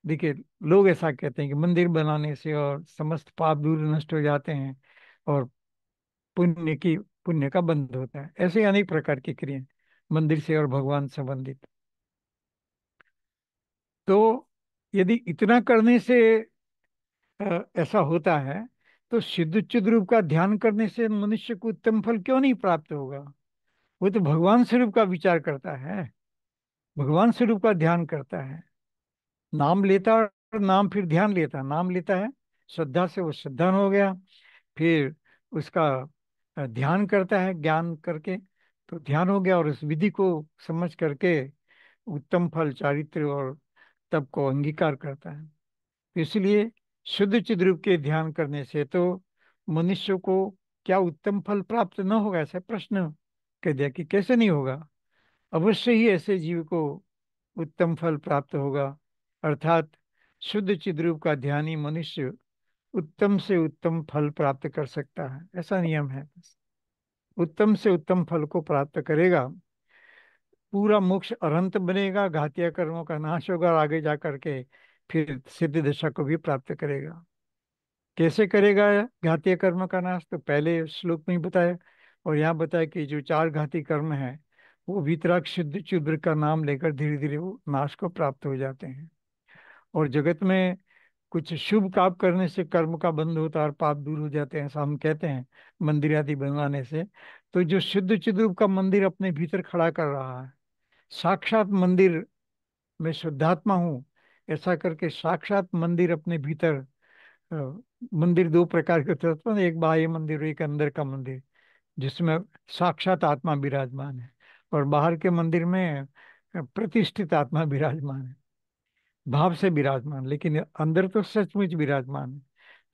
देखिए, लोग ऐसा कहते हैं कि मंदिर बनाने से और समस्त पाप दूर नष्ट हो जाते हैं और पुण्य का बंध होता है। ऐसे अनेक प्रकार की क्रियाएं मंदिर से और भगवान संबंधित। तो यदि इतना करने से ऐसा होता है, तो सिद्ध चिद रूप का ध्यान करने से मनुष्य को उत्तम फल क्यों नहीं प्राप्त होगा। वो तो भगवान स्वरूप का विचार करता है, भगवान स्वरूप का ध्यान करता है, नाम लेता और नाम फिर ध्यान लेता, नाम लेता है, श्रद्धा से वो श्रद्धान हो गया, फिर उसका ध्यान करता है ज्ञान करके, तो ध्यान हो गया, और उस विधि को समझ करके उत्तम फल चारित्र और तप को अंगीकार करता है। तो इसलिए शुद्ध चिद्रूप के ध्यान करने से तो मनुष्य को क्या उत्तम फल प्राप्त न होगा, ऐसा प्रश्न कह दिया कि कैसे नहीं होगा। अवश्य ही ऐसे जीव को उत्तम फल प्राप्त होगा, अर्थात शुद्ध चिद्रूप का ध्यानी मनुष्य उत्तम से उत्तम फल प्राप्त कर सकता है, ऐसा नियम है। बस उत्तम से उत्तम फल को प्राप्त करेगा, पूरा मोक्ष अनंत बनेगा, घातिया कर्मों का नाश होगा और आगे जा करके फिर सिद्ध दशा को भी प्राप्त करेगा। कैसे करेगा घातीय कर्म का नाश, तो पहले श्लोक में ही बताया, और यहाँ बताया कि जो चार घाती कर्म है वो वितराग शुद्ध चुद्र का नाम लेकर धीरे धीरे वो नाश को प्राप्त हो जाते हैं। और जगत में कुछ शुभ काम करने से कर्म का बंध होता है और पाप दूर हो जाते हैं, ऐसा हम कहते हैं, मंदिर आदि बनवाने से। तो जो शुद्ध चिद्रूप का मंदिर अपने भीतर खड़ा कर रहा है, साक्षात मंदिर में शुद्धात्मा हूँ, ऐसा करके साक्षात मंदिर अपने भीतर, अ, मंदिर दो प्रकार के होते हैं, एक बाह्य मंदिर और एक अंदर का मंदिर, जिसमें साक्षात आत्मा विराजमान है, और बाहर के मंदिर में प्रतिष्ठित आत्मा विराजमान है, भाव से विराजमान, लेकिन अंदर तो सचमुच विराजमान है।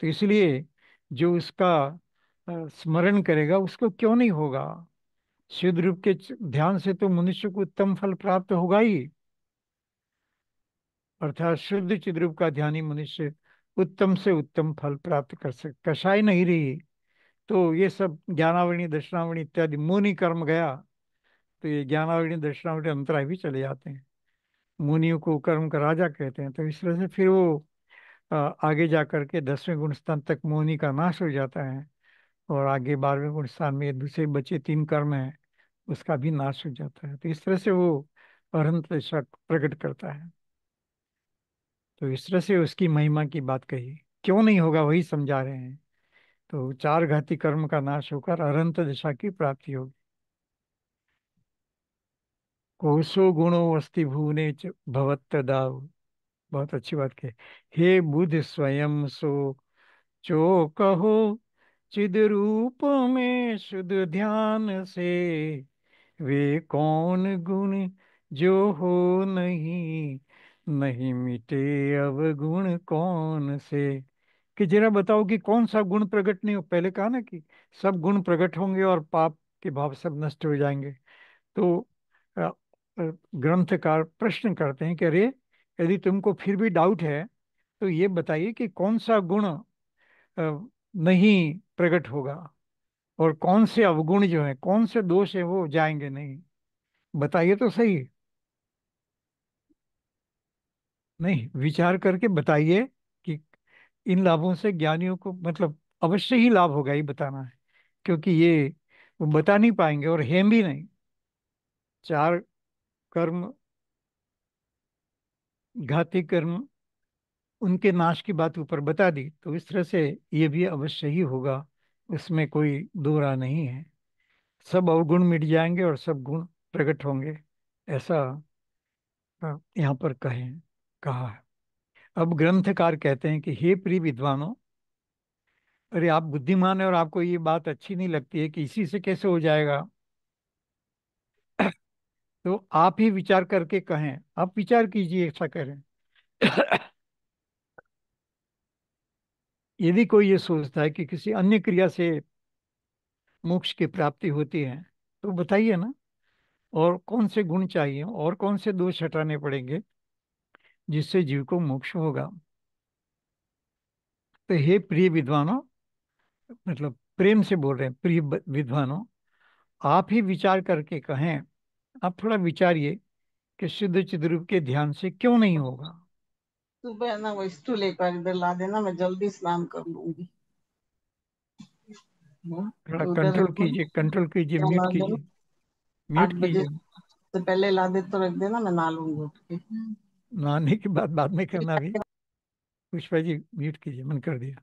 तो इसलिए जो उसका स्मरण करेगा उसको क्यों नहीं होगा, शुद्ध रूप के ध्यान से तो मनुष्य को उत्तम फल प्राप्त होगा ही, अर्थात शुद्ध चिद्रूप का ध्यानी मनुष्य उत्तम से उत्तम फल प्राप्त कर सकता, कषाय नहीं रही, तो ये सब ज्ञानावरणी दर्शनावरणी इत्यादि मुनि कर्म गया, तो ये ज्ञानावरणी दर्शनावरणी अंतराय भी चले जाते हैं। मुनियों को कर्म का राजा कहते हैं। तो इस तरह से फिर वो आगे जा करके 10वें गुण स्थान तक मुनि का नाश हो जाता है, और आगे 12वें गुण स्थान में दूसरे बचे 3 कर्म हैं, उसका भी नाश हो जाता है। तो इस तरह से वो अरहंत दशा प्रकट करता है। तो इस तरह से उसकी महिमा की बात कही। क्यों नहीं होगा वही समझा रहे हैं। तो 4 घाती कर्म का नाश होकर अरहंत दशा की प्राप्ति होगी। कोसो गुणो अस्ति भुवने च भवत्तदाव। बहुत अच्छी बात कही। हे बुध स्वयं सो जो कहो, चिद रूप में शुद्ध ध्यान से, वे कौन गुण जो हो नहीं, नहीं मिटे अवगुण कौन से। कि जरा बताओ कि कौन सा गुण प्रकट नहीं हो। पहले कहा ना कि सब गुण प्रकट होंगे और पाप के भाव सब नष्ट हो जाएंगे। तो अ, ग्रंथकार प्रश्न करते हैं कि अरे, यदि तुमको फिर भी डाउट है तो ये बताइए कि कौन सा गुण नहीं प्रकट होगा, और कौन से अवगुण जो है, कौन से दोष है वो जाएंगे नहीं। बताइए तो सही। नहीं, विचार करके बताइए कि इन लाभों से ज्ञानियों को मतलब अवश्य ही लाभ होगा, ही बताना है। क्योंकि ये वो बता नहीं पाएंगे और हैं भी नहीं। 4 कर्म, घाती कर्म, उनके नाश की बात ऊपर बता दी, तो इस तरह से ये भी अवश्य ही होगा। उसमें कोई दो राह नहीं है। सब अवगुण मिट जाएंगे और सब गुण प्रकट होंगे, ऐसा यहाँ पर कहा है। अब ग्रंथकार कहते हैं कि हे प्रिय विद्वानों, अरे आप बुद्धिमान है और आपको ये बात अच्छी नहीं लगती है कि इसी से कैसे हो जाएगा, तो आप ही विचार करके कहें। आप विचार कीजिए, ऐसा करें। यदि कोई ये सोचता है कि किसी अन्य क्रिया से मोक्ष की प्राप्ति होती है, तो बताइए ना, और कौन से गुण चाहिए और कौन से दोष हटाने पड़ेंगे जिससे जीव को मोक्ष होगा। तो हे प्रिय विद्वानों, मतलब प्रेम से बोल रहे हैं, प्रिय विद्वानों, आप ही विचार करके कहें। आप थोड़ा विचारिए कि शुद्ध चिद्रूप के ध्यान से क्यों नहीं होगा। सुबह ना वो स्टूल एक बार इधर ला देना, मैं जल्दी स्नान कर लूंगी। थोड़ा तो उधर कंट्रोल कीजिए, कंट्रोल कीजिए, क्या म्यूट ला देना, कीजिए, म्यूट 8 बजे कीजिए। से पहले ला दे तो रख देना, मैं नहा लूंगी उठ के। नहाने की बात बाद में करना भी। पुष्पा जी म्यूट कीजिए, मन कर दिया।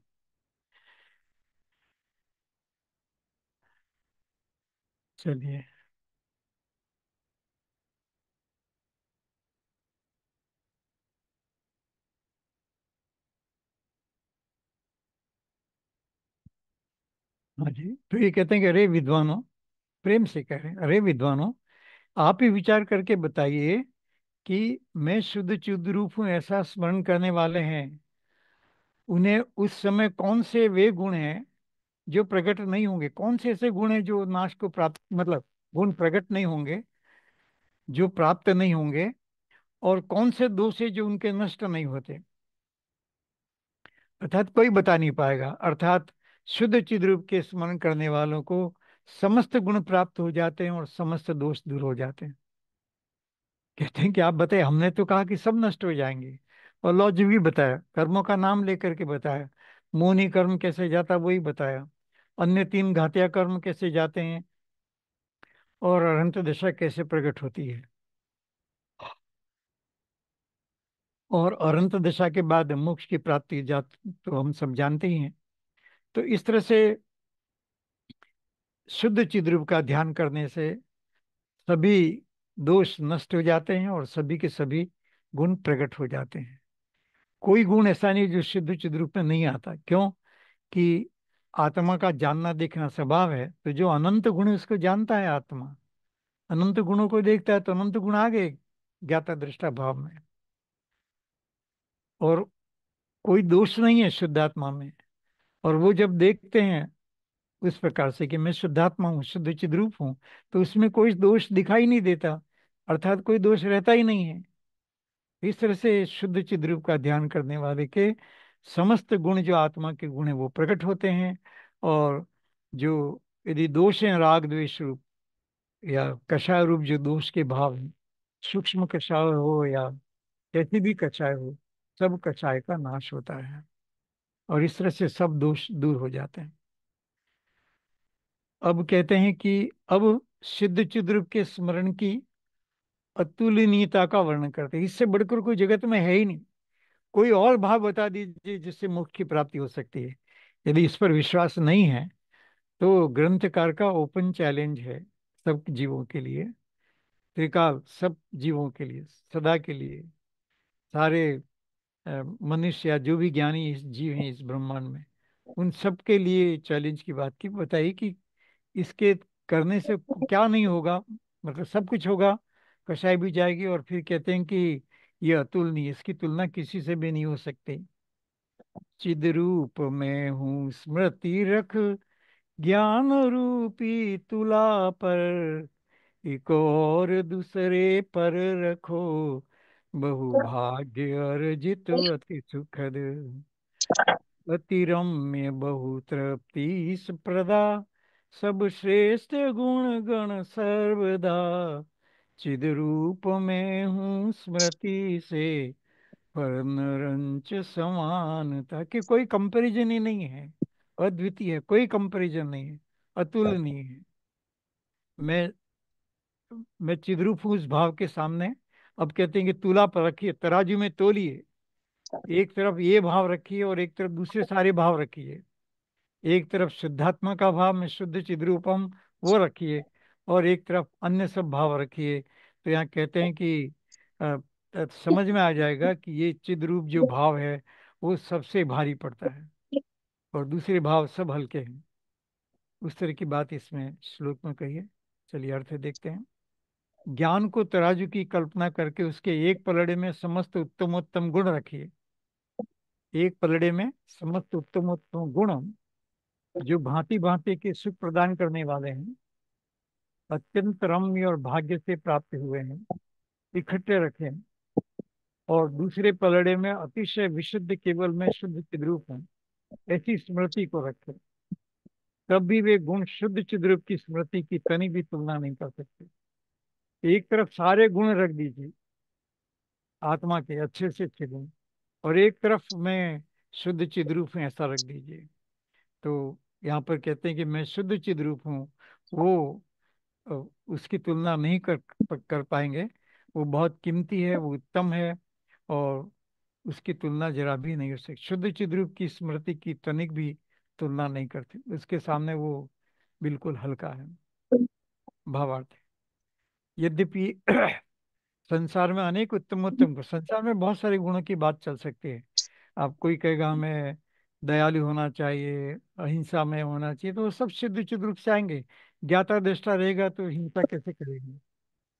चलिए। हाँ जी, तो ये कहते हैं कि अरे विद्वानों, प्रेम से कह रहे हैं, अरे विद्वानों, आप ही विचार करके बताइए कि मैं शुद्ध चिद्ध रूप हूँ ऐसा स्मरण करने वाले हैं, उन्हें उस समय कौन से वे गुण हैं जो प्रकट नहीं होंगे। कौन से ऐसे गुण हैं जो नाश को प्राप्त, मतलब गुण प्रकट नहीं होंगे, जो प्राप्त नहीं होंगे, और कौन से दोष है जो उनके नष्ट नहीं होते। अर्थात कोई बता नहीं पाएगा। अर्थात शुद्ध चिद रूप के स्मरण करने वालों को समस्त गुण प्राप्त हो जाते हैं और समस्त दोष दूर हो जाते हैं। कहते हैं कि आप बताए, हमने तो कहा कि सब नष्ट हो जाएंगे, और लॉजिक भी बताया, कर्मों का नाम लेकर के बताया। मोनी कर्म कैसे जाता वही बताया, अन्य 3 घातिया कर्म कैसे जाते हैं, और अनंत दशा कैसे प्रकट होती है, और अनंत दशा के बाद मोक्ष की प्राप्ति जात तो हम सब जानते ही हैं। तो इस तरह से शुद्ध चिद्रूप का ध्यान करने से सभी दोष नष्ट हो जाते हैं और सभी के सभी गुण प्रकट हो जाते हैं। कोई गुण ऐसा नहीं जो शुद्ध चिद्रूप में नहीं आता। क्यों कि आत्मा का जानना देखना स्वभाव है, तो जो अनंत गुण है उसको जानता है आत्मा। अनंत गुणों को देखता है तो अनंत गुण आ गए ज्ञाता दृष्टा भाव में। और कोई दोष नहीं है शुद्धात्मा में। और वो जब देखते हैं उस प्रकार से कि मैं शुद्धात्मा हूँ, शुद्ध चिद्रूप हूँ, तो उसमें कोई दोष दिखाई नहीं देता, अर्थात कोई दोष रहता ही नहीं है। इस तरह से शुद्ध चिद्रूप का ध्यान करने वाले के समस्त गुण जो आत्मा के गुण है वो प्रकट होते हैं। और जो यदि दोष है राग द्वेष रूप या कषाय रूप जो दोष के भाव हैं, सूक्ष्म कषाय हो या कैसी भी कचाय हो, सब कचाय का नाश होता है, और इस तरह से सब दोष दूर हो जाते हैं। अब कहते हैं कि अब सिद्ध चिद्रूप के स्मरण की अतुलनीयता का वर्णन करते हैं। इससे बढ़कर कोई जगत में है ही नहीं। कोई और भाव बता दीजिए जिससे मोक्ष की प्राप्ति हो सकती है। यदि इस पर विश्वास नहीं है तो ग्रंथकार का ओपन चैलेंज है सब जीवों के लिए, त्रिकाल सब जीवों के लिए, सदा के लिए, सारे मनुष्य या जो भी ज्ञानी इस जीव हैं इस ब्रह्मांड में, उन सब के लिए चैलेंज की बात की बताई कि इसके करने से क्या नहीं होगा, मतलब सब कुछ होगा, कसाई भी जाएगी, और फिर कहते हैं कि ये अतुलनीय, इसकी तुलना किसी से भी नहीं हो सकती। चिद रूप में हूँ स्मृति रख, ज्ञान रूपी तुला पर, एक और दूसरे पर रखो, बहु भाग्य अर्जित अति सुखद, अति रम्य बहु तृप्ति प्रदा, सब श्रेष्ठ गुण गण सर्वदा, चिद रूप में हूँ स्मृति से, पर नरंच समानता कि कोई कंपैरिजन ही नहीं है, अद्वितीय है, कोई कंपैरिजन नहीं है, अतुलनीय है। मैं मैं चिद्रूप हूँ उस भाव के सामने। अब कहते हैं कि तुला पर रखिए, तराजू में तोलिए, एक तरफ ये भाव रखिए और एक तरफ दूसरे सारे भाव रखिए। एक तरफ शुद्धात्मा का भाव में शुद्ध चिद्रूपम वो रखिए, और एक तरफ अन्य सब भाव रखिए। तो यहाँ कहते हैं कि समझ में आ जाएगा कि ये चिद्रूप जो भाव है वो सबसे भारी पड़ता है, और दूसरे भाव सब हल्के हैं। उस तरह की बात इसमें श्लोक में कही है। चलिए अर्थ देखते हैं। ज्ञान को तराजू की कल्पना करके उसके एक पलड़े में समस्त उत्तमोत्तम गुण रखिए। एक पलड़े में समस्त उत्तमोत्तम गुण जो भांति भांति के सुख प्रदान करने वाले हैं, अत्यंत रम्य और भाग्य से प्राप्त हुए हैं, इकट्ठे रखें, और दूसरे पलड़े में अतिशय विशुद्ध केवल में शुद्ध चिद्रूप हैं, ऐसी स्मृति को रखें। तब भी वे गुण शुद्ध चिद्रूप की स्मृति की तनी भी तुलना नहीं कर सकते। एक तरफ सारे गुण रख दीजिए, आत्मा के अच्छे से अच्छे गुण, और एक तरफ में शुद्ध चिद्रूप है ऐसा रख दीजिए। तो यहाँ पर कहते हैं कि मैं शुद्ध चिद्रूप हूँ, वो अ, उसकी तुलना नहीं कर पाएंगे। वो बहुत कीमती है, वो उत्तम है, और उसकी तुलना जरा भी नहीं हो सकती। शुद्ध चिद्रूप की स्मृति की तनिक भी तुलना नहीं करती उसके सामने, वो बिल्कुल हल्का है। भावार्थ। यद्यपि संसार में अनेक उत्तमोत्तम गुण, संसार में बहुत सारे गुणों की बात चल सकती है। आप कोई कहेगा हमें दयालु होना चाहिए, अहिंसा में होना चाहिए, तो वो सब सिद्ध चिद्ध रूप से आएंगे। ज्ञाता दृष्टा रहेगा तो हिंसा कैसे करेगी,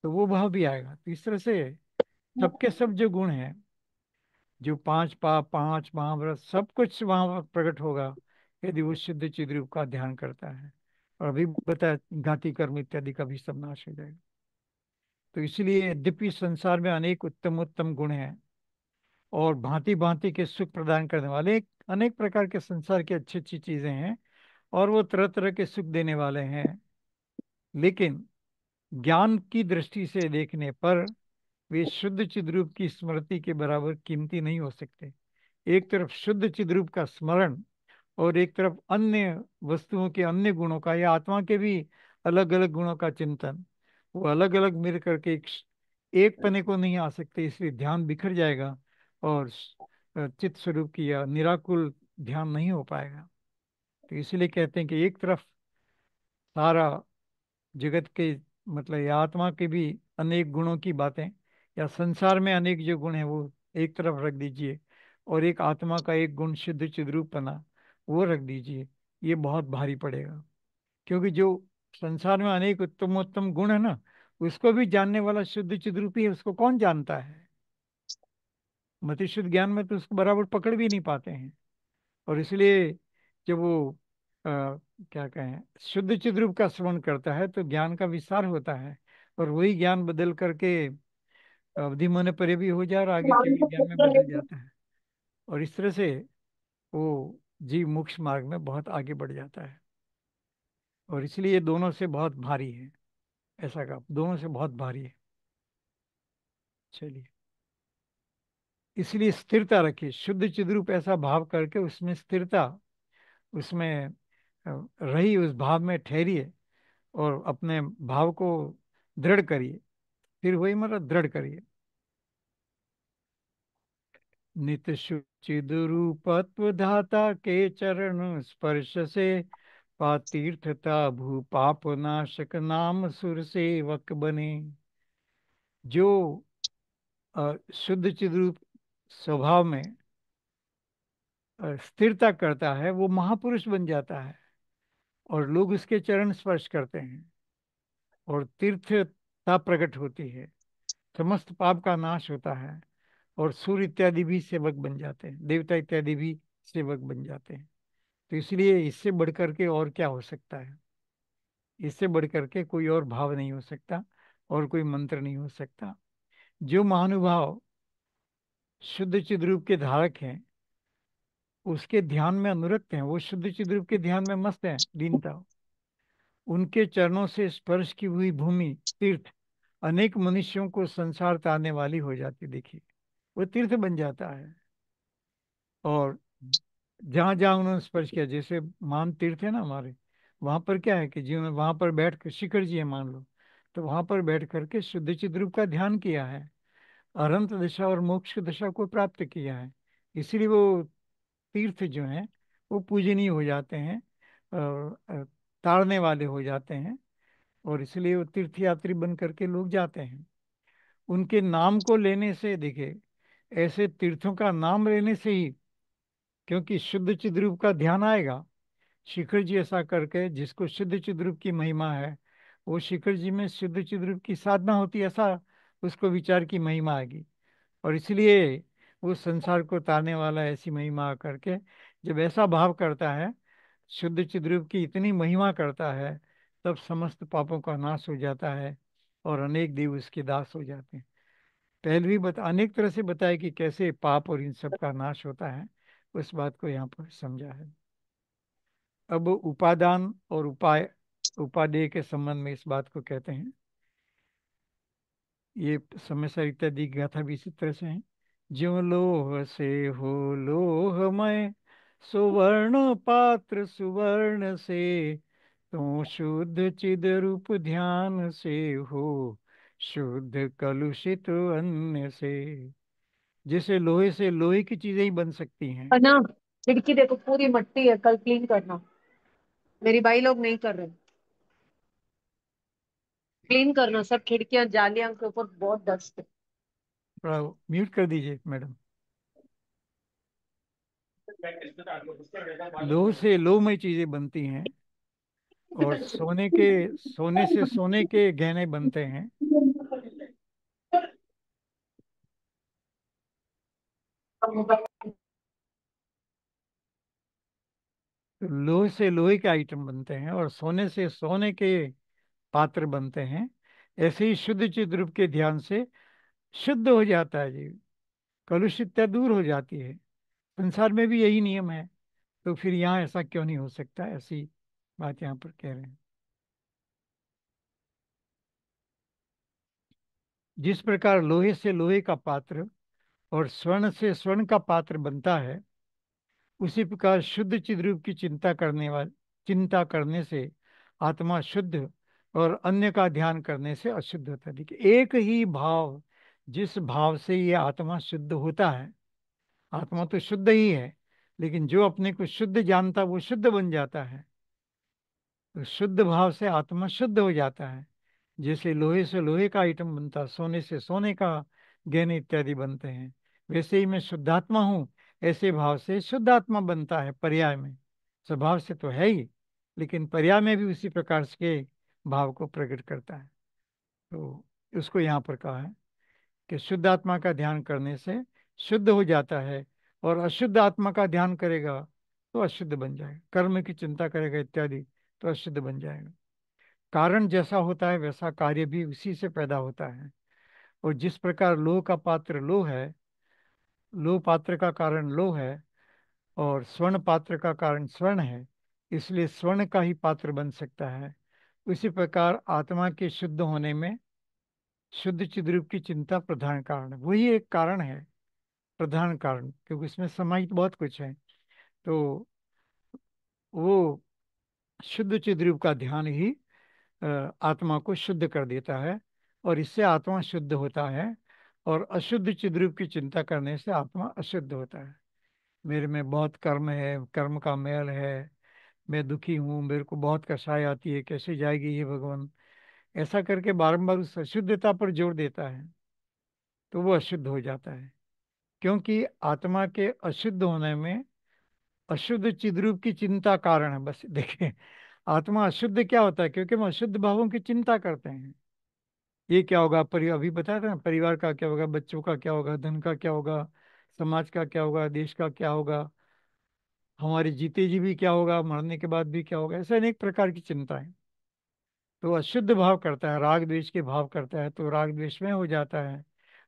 तो वो भाव भी आएगा। तो इस तरह से सबके सब जो गुण हैं, जो पांच पाप पांच महाव्रत सब कुछ वहां प्रकट होगा यदि वो सिद्ध चिद्ध रूप का ध्यान करता है। और अभी बताया घाती कर्म इत्यादि का भी सब नाश हो जाएगा। तो इसलिए यद्यपि संसार में अनेक उत्तम उत्तम गुण हैं, और भांति भांति के सुख प्रदान करने वाले अनेक प्रकार के संसार की अच्छी अच्छी चीजें हैं, और वो तरह तरह के सुख देने वाले हैं, लेकिन ज्ञान की दृष्टि से देखने पर वे शुद्ध चिद्रूप की स्मृति के बराबर कीमती नहीं हो सकते। एक तरफ शुद्ध चिद्रूप का स्मरण, और एक तरफ अन्य वस्तुओं के अन्य गुणों का या आत्मा के भी अलग अलग गुणों का चिंतन, वो अलग अलग मिल करके एक पने को नहीं आ सकते, इसलिए ध्यान बिखर जाएगा, और चित्त स्वरूप की या निराकुल ध्यान नहीं हो पाएगा। तो इसलिए कहते हैं कि एक तरफ सारा जगत के, मतलब या आत्मा के भी अनेक गुणों की बातें, या संसार में अनेक जो गुण है वो एक तरफ रख दीजिए, और एक आत्मा का एक गुण शुद्ध चिद्रूपना वो रख दीजिए। ये बहुत भारी पड़ेगा, क्योंकि जो संसार में अनेक उत्तमोत्तम गुण है ना, उसको भी जानने वाला शुद्ध चिद्रूपी है, उसको कौन जानता है। मतिशुद्ध ज्ञान में तो उसको बराबर पकड़ भी नहीं पाते हैं। और इसलिए जब वो क्या कहें शुद्ध चिद्रूप का श्रवण करता है तो ज्ञान का विस्तार होता है, और वही ज्ञान बदल करके अवधि मन परे भी हो जाए और आगे केवल ज्ञान में बदल जाता है। और इस तरह से वो जीव मोक्ष मार्ग में बहुत आगे बढ़ जाता है। और इसलिए ये दोनों से बहुत भारी है, ऐसा का दोनों से बहुत भारी है। चलिए। इसलिए स्थिरता रखिए, शुद्ध चिद्रूप ऐसा भाव करके उसमें स्थिरता, उसमें रही, उस भाव में ठहरिए और अपने भाव को दृढ़ करिए। फिर वही मतलब दृढ़ करिए। नित्य शुचिद रूपत्व धाता के चरण स्पर्श से, पातीर्थता भू पाप नाशक नाम सुर सेवक बने। जो शुद्ध चिद्रूप स्वभाव में स्थिरता करता है वो महापुरुष बन जाता है, और लोग उसके चरण स्पर्श करते हैं और तीर्थता प्रकट होती है, समस्त पाप का नाश होता है, और सूर्य इत्यादि भी सेवक बन जाते हैं, देवता इत्यादि भी सेवक बन जाते हैं। तो इसलिए इससे बढ़कर के और क्या हो सकता है, इससे बढ़कर के कोई और भाव नहीं हो सकता, और कोई मंत्र नहीं हो सकता। जो महानुभाव शुद्ध चिद्रूप के धारक हैं, उसके ध्यान में अनुरक्त हैं, वो शुद्ध चिद्रूप के ध्यान में मस्त हैं दीनता, उनके चरणों से स्पर्श की हुई भूमि तीर्थ अनेक मनुष्यों को संसार तारने वाली हो जाती, देखिए वो तीर्थ बन जाता है। और जहाँ जहाँ उन्होंने स्पर्श किया, जैसे मान तीर्थ है ना हमारे, वहां पर क्या है कि जिन्होंने वहां पर बैठ कर, शिखर जी है मान लो, तो वहां पर बैठ करके शुद्ध चिद्रूप का ध्यान किया है, अनंत दशा और मोक्ष दशा को प्राप्त किया है, इसीलिए वो तीर्थ जो हैं वो पूजनीय हो जाते हैं, और ताड़ने वाले हो जाते हैं, और इसलिए वो तीर्थ यात्री बन करके लोग जाते हैं। उनके नाम को लेने से, देखिए ऐसे तीर्थों का नाम लेने से ही, क्योंकि शुद्ध चिद्रूप का ध्यान आएगा। शिखर जी ऐसा करके, जिसको शुद्ध चिद्रूप की महिमा है, वो शिखर जी में शुद्ध चिद्रूप की साधना होती है, ऐसा उसको विचार की महिमा आएगी, और इसलिए वो संसार को तारने वाला ऐसी महिमा करके, जब ऐसा भाव करता है, शुद्ध चिद्रूप की इतनी महिमा करता है, तब समस्त पापों का नाश हो जाता है और अनेक देव उसके दास हो जाते हैं। पहले भी अनेक तरह से बताया कि कैसे पाप और इन सब का नाश होता है, उस बात को यहाँ पर समझा है। अब उपादान और उपाय, उपादेय के संबंध में इस बात को कहते हैं। ये समय इत्यादि की गाथा भी इसी तरह से है। ज्यो लोह से हो लोहमय, सुवर्ण पात्र सुवर्ण से, तो शुद्ध चिद रूप ध्यान से हो शुद्ध कलुषित अन्य से। जैसे लोहे से लोहे की चीजें ही बन सकती हैं। है ना। खिड़की देखो पूरी मट्टी है, कल क्लीन करना। मेरी भाई लोग नहीं कर रहे। क्लीन करना सब खिड़कियां जालियां के ऊपर बहुत डस्ट है। थोड़ा म्यूट कर दीजिए मैडम। लोह से लोहमय चीजें बनती हैं, और सोने से सोने के गहने बनते हैं। तो लोह से लोहे के आइटम बनते हैं, और सोने से सोने के पात्र बनते हैं। ऐसे ही शुद्ध चित रूप के ध्यान से शुद्ध हो जाता है जीव, कलुषितता दूर हो जाती है। संसार में भी यही नियम है, तो फिर यहाँ ऐसा क्यों नहीं हो सकता, ऐसी बात यहाँ पर कह रहे हैं। जिस प्रकार लोहे से लोहे का पात्र और स्वर्ण से स्वर्ण का पात्र बनता है, उसी प्रकार शुद्ध चिद्रूप की चिंता करने से आत्मा शुद्ध, और अन्य का ध्यान करने से अशुद्ध होता है। देखिए एक ही भाव, जिस भाव से ये आत्मा शुद्ध होता है, आत्मा तो शुद्ध ही है, लेकिन जो अपने को शुद्ध जानता वो शुद्ध बन जाता है, तो शुद्ध भाव से आत्मा शुद्ध हो जाता है। जैसे लोहे से लोहे का आइटम बनता है, सोने से सोने का गहने इत्यादि बनते हैं, वैसे ही मैं शुद्धात्मा हूँ, ऐसे भाव से शुद्धात्मा बनता है पर्याय में। स्वभाव से तो है ही, लेकिन पर्याय में भी उसी प्रकार के भाव को प्रकट करता है। तो उसको यहाँ पर कहा है कि शुद्ध आत्मा का ध्यान करने से शुद्ध हो जाता है, और अशुद्ध आत्मा का ध्यान करेगा तो अशुद्ध बन जाएगा, कर्म की चिंता करेगा इत्यादि तो अशुद्ध बन जाएगा। कारण जैसा होता है वैसा कार्य भी उसी से पैदा होता है। और जिस प्रकार लोह का पात्र लोह है, लोह पात्र का कारण लोह है, और स्वर्ण पात्र का कारण स्वर्ण है, इसलिए स्वर्ण का ही पात्र बन सकता है। उसी प्रकार आत्मा के शुद्ध होने में शुद्ध चिद्रूप की चिंता प्रधान कारण है, वही एक कारण है, प्रधान कारण, क्योंकि इसमें समाहित बहुत कुछ है। तो वो शुद्ध चिद्रूप का ध्यान ही आत्मा को शुद्ध कर देता है, और इससे आत्मा शुद्ध होता है। और अशुद्ध चिद्रूप की चिंता करने से आत्मा अशुद्ध होता है। मेरे में बहुत कर्म है, कर्म का मैल है, मैं दुखी हूँ, मेरे को बहुत कष्टाई आती है, कैसे जाएगी ये भगवान, ऐसा करके बारंबार उस अशुद्धता पर जोर देता है, तो वो अशुद्ध हो जाता है। क्योंकि आत्मा के अशुद्ध होने में अशुद्ध चिद्रूप की चिंता कारण है। बस देखिए, आत्मा अशुद्ध क्या होता है, क्योंकि हम अशुद्ध भावों की चिंता करते हैं। ये क्या होगा, अभी बताया था ना, परिवार का क्या होगा, बच्चों का क्या होगा, धन का क्या होगा, समाज का क्या होगा, देश का क्या होगा, हमारे जीते जी भी क्या होगा, मरने के बाद भी क्या होगा, ऐसे अनेक प्रकार की चिंता है। तो अशुद्ध भाव करता है, राग द्वेष के भाव करता है, तो राग द्वेष में हो जाता है।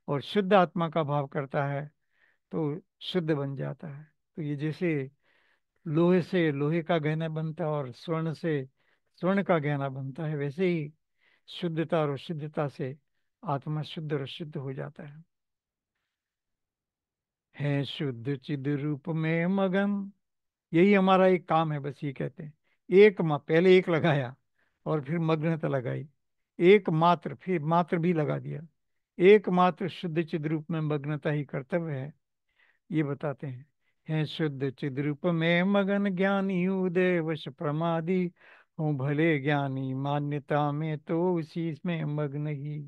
और शुद्ध आत्मा का भाव करता है तो शुद्ध बन जाता है। तो ये जैसे लोहे से लोहे का गहना बनता है और स्वर्ण से स्वर्ण का गहना बनता है, वैसे ही शुद्धता और अशुद्धता से आत्मा शुद्ध और अशुद्ध हो जाता है शुद्ध चिद रूप में मगन। यही हमारा एक काम है, बस ये कहते हैं। एक पहले एक लगाया और फिर मग्नता लगाई, एक मात्र, फिर मात्र भी लगा दिया। एकमात्र शुद्ध चिद रूप में मग्नता ही कर्तव्य है, ये बताते हैं शुद्ध चिद रूप में मगन ज्ञानी उदय वश प्रमादी, हूँ भले ज्ञानी मान्यता में तो उसी में मग्न ही।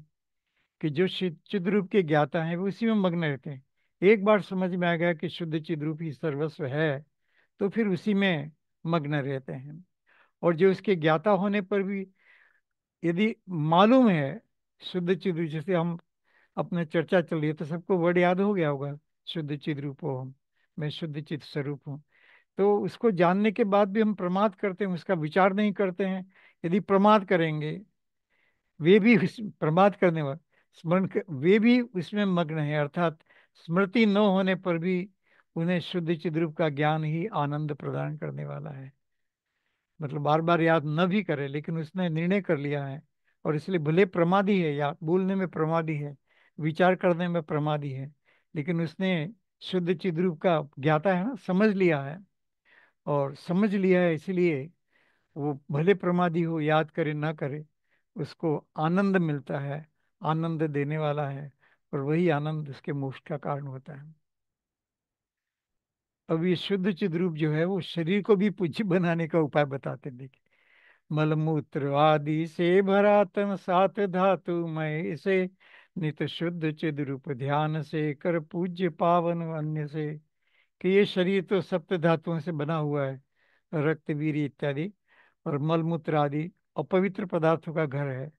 कि जो चिद रूप के ज्ञाता हैं वो उसी में मग्न रहते हैं। एक बार समझ में आ गया कि शुद्ध चिद रूप ही सर्वस्व है, तो फिर उसी में मग्न रहते हैं। और जो उसके ज्ञाता होने पर भी यदि मालूम है शुद्ध चिद रूप, जैसे हम अपने चर्चा चल रही है तो सबको वर्ड याद हो गया होगा, शुद्ध चिद रूप हो हम, मैं शुद्ध चित स्वरूप हूँ। तो उसको जानने के बाद भी हम प्रमाद करते हैं, उसका विचार नहीं करते हैं। यदि प्रमाद करेंगे, वे भी प्रमाद करने वाले वे भी उसमें मग्न है, अर्थात स्मृति न होने पर भी उन्हें शुद्ध चिद्रूप का ज्ञान ही आनंद प्रदान करने वाला है। मतलब बार बार याद न भी करे, लेकिन उसने निर्णय कर लिया है, और इसलिए भले प्रमादी है, या बोलने में प्रमादी है, विचार करने में प्रमादी है, लेकिन उसने शुद्ध चिद्रूप का ज्ञाता है ना, समझ लिया है। और समझ लिया है इसलिए वो भले प्रमादी हो, याद करे ना करे, उसको आनंद मिलता है, आनंद देने वाला है, और वही आनंद उसके मोक्ष का कारण होता है। अब ये शुद्ध चिद्रूप जो है वो शरीर को भी पूज्य बनाने का उपाय बताते हैं। देखिए, मलमूत्र आदि से भरा तन सात धातु मय से, नित शुद्ध चिद्रूप ध्यान से कर पूज्य पावन अन्य से। कि ये शरीर तो सप्त धातुओं से बना हुआ है, रक्त वीर इत्यादि, और मलमूत्र आदि अपवित्र पदार्थों का घर है।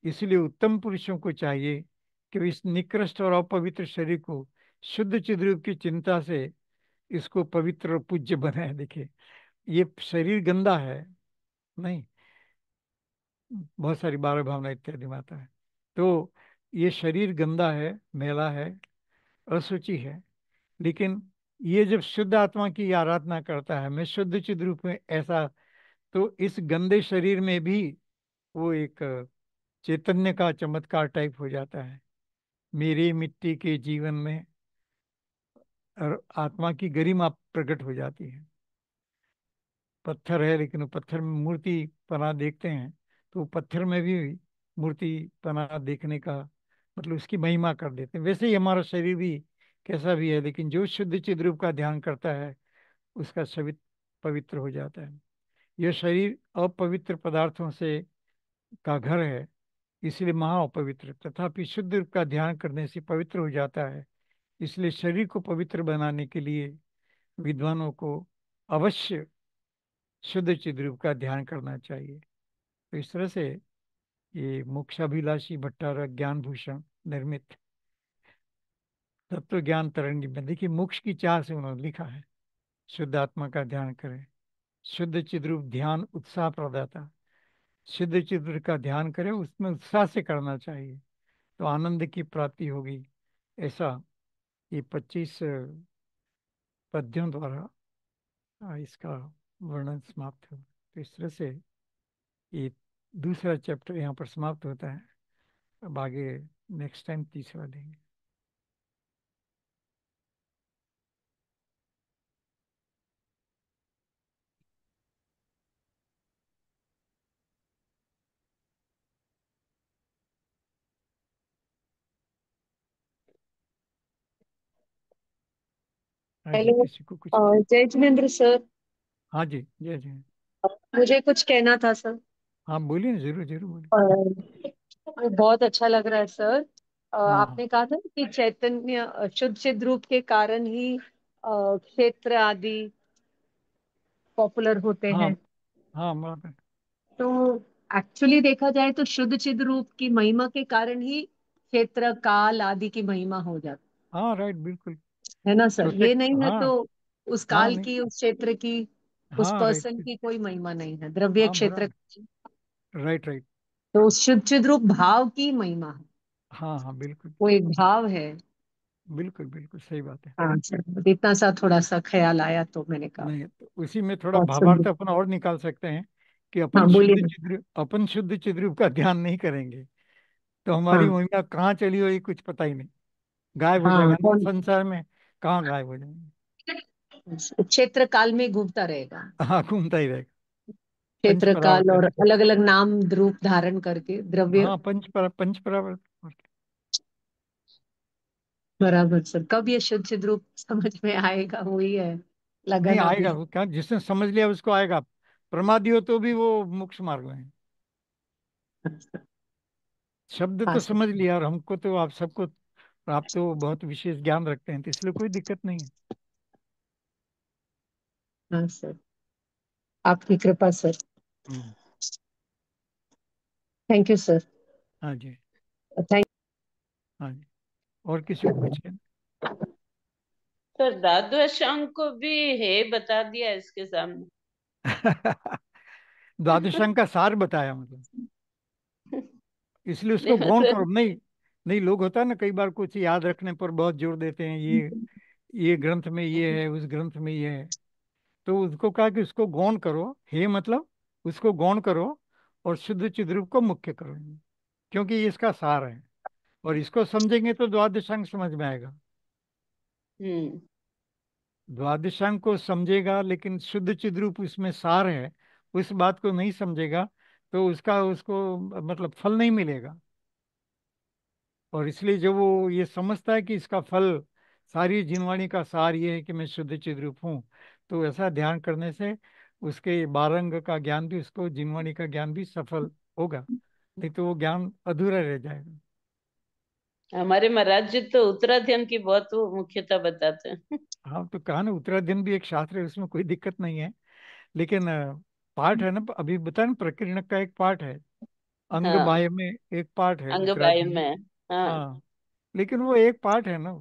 इसलिए उत्तम पुरुषों को चाहिए कि वे इस निकृष्ट और अपवित्र शरीर को शुद्ध चिद्रूप की चिंता से इसको पवित्र और पूज्य बनाए। देखिए, ये शरीर गंदा है नहीं, बहुत सारी बारह भावना इत्यादि में आता है। तो ये शरीर गंदा है, मैला है, असुचि है, लेकिन ये जब शुद्ध आत्मा की आराधना करता है, मैं शुद्ध चिद रूप में, ऐसा, तो इस गंदे शरीर में भी वो एक चैतन्य का चमत्कार टाइप हो जाता है। मेरी मिट्टी के जीवन में और आत्मा की गरिमा प्रकट हो जाती है। पत्थर है, लेकिन वो पत्थर में मूर्ति पना देखते हैं, तो वो पत्थर में भी मूर्ति पना देखने का मतलब उसकी महिमा कर देते हैं। वैसे ही हमारा शरीर भी कैसा भी है, लेकिन जो शुद्ध चिद रूप का ध्यान करता है उसका शरीर पवित्र हो जाता है। यह शरीर अपवित्र पदार्थों से का घर है, इसलिए महा अपवित्र, तथापि शुद्ध रूप का ध्यान करने से पवित्र हो जाता है। इसलिए शरीर को पवित्र बनाने के लिए विद्वानों को अवश्य शुद्ध चिद रूप का ध्यान करना चाहिए। तो इस तरह से ये मोक्षाभिलाषी भट्टारक ज्ञान भूषण निर्मित तत्व ज्ञान तरंगी में, देखिए, मोक्ष की चाह से उन्होंने लिखा है, शुद्ध आत्मा का ध्यान करें, शुद्ध चिद्रूप ध्यान उत्साह प्रदाता, शुद्ध चिद्र का ध्यान करें, उसमें उत्साह से करना चाहिए, तो आनंद की प्राप्ति होगी। ऐसा ये 25 पद्यों द्वारा इसका वर्णन समाप्त हो। तो इस तरह से ये दूसरा चैप्टर यहाँ पर समाप्त होता है। अब आगे नेक्स्ट टाइम तीसरा लेंगे। हाँ जी, हेलो। किसी को कुछ। जय जिनेन्द्र सर। हाँ जी, जय जय। मुझे कुछ कहना था सर। हाँ बोलिए ना, जरूर जरूर बोलिए। बहुत अच्छा लग रहा है सर। हाँ हाँ आपने कहा था कि चैतन्य शुद्ध चिद रूप के कारण ही क्षेत्र आदि पॉपुलर होते हाँ हैं। हाँ, बराबर। तो एक्चुअली देखा जाए तो शुद्ध चिद रूप की महिमा के कारण ही क्षेत्र काल आदि की महिमा हो जाती हाँ राइट, बिल्कुल। है ना सर। ये प्रोटेक्ट, नहीं है हाँ। तो उस हाँ काल नहीं। की, उस क्षेत्र की, उस हाँ पर्सन राइट। की कोई महिमा नहीं है, द्रव्य हाँ क्षेत्र बराबर। की। Right right. तो उस शुद्ध चिद रूप भाव की महिमा है। हाँ हाँ बिल्कुल। वो एक भाव है। बिल्कुल बिल्कुल सही बात है। हाँ सर, इतना सा थोड़ा सा ख्याल आया तो मैंने कहा। नहीं तो उसी में थोड़ा बहुत सुंदर। भावार्थ अपन और निकाल सकते हैं कि हाँ बोलिए ना। अपन शुद्ध चिद्रूप का ध्यान नहीं करेंगे तो हमारी हाँ महिमा कहाँ चली हो, ये कुछ पता ही नहीं। गायब हो हाँ जाएगा ना कौन। संसार में। कहाँ गायब हो जाएंगे। क्षेत्र काल में घूमता रहेगा। हाँ, घूमता ही रहेगा। पंच क्षेत्र काल और परावर्तन। अलग अलग नाम रूप धारण करके द्रव्य। हाँ, पंच परावर्तन। बराबर सर, कब ये शुद्ध चिद रूप समझ में आएगा, वही है नहीं लगन अभी। आएगा, वो क्या, जिसने समझ लिया उसको आएगा। प्रमादी हो तो भी वो मोक्ष मार्ग में है। शब्द हाँ तो सर। समझ लिया, और हमको तो, आप सबको, आप तो बहुत विशेष ज्ञान रखते हैं तो इसलिए कोई दिक्कत नहीं है। हाँ सर, आपकी कृपा sir. Hmm. Thank you sir. हाँ जी। थैंक। हाँ जी। और किसी को कुछ कहना? तो दादू अशांक को भी है बता दिया इसके सामने। द्वादशांग का सार बताया, मतलब इसलिए नहीं उसको गौण करो। मतलब। नहीं, नहीं, लोग होता है ना, कई बार कुछ याद रखने पर बहुत जोर देते हैं, ये ग्रंथ में ये है, उस ग्रंथ में ये है। तो उसको कहा कि उसको गौण करो, हे मतलब उसको गौण करो, और शुद्ध चिद्रूप को मुख्य करो, क्योंकि ये इसका सार है। और इसको समझेंगे तो द्वादशांग समझ में आएगा। हम्म। द्वादशांग को समझेगा लेकिन शुद्ध चिद्रूप उसमें सार है, उस बात को नहीं समझेगा, तो उसका उसको मतलब फल नहीं मिलेगा। और इसलिए जब वो ये समझता है कि इसका फल, सारी जिनवाणी का सार ये है कि मैं शुद्ध चिद्रूप हूँ, तो ऐसा ध्यान करने से उसके बारंग का ज्ञान भी, उसको जिनवाणी का ज्ञान भी सफल होगा। नहीं तो वो ज्ञान अधूरा रह जाएगा। हमारे महाराज जी तो उत्तराध्ययन की बहुत वो मुख्यता बताते हैं। हाँ, तो कहा ना, उत्तराधीन भी एक शास्त्र है, उसमें कोई दिक्कत नहीं है। लेकिन पाठ है ना, अभी बताया ना, प्रकीर्णक का एक पाठ है, अंग हाँ। बाह्य में एक पाठ है अंग बाह्य उत्तराधीन में। में। हाँ। हाँ, लेकिन वो एक पार्ट है ना,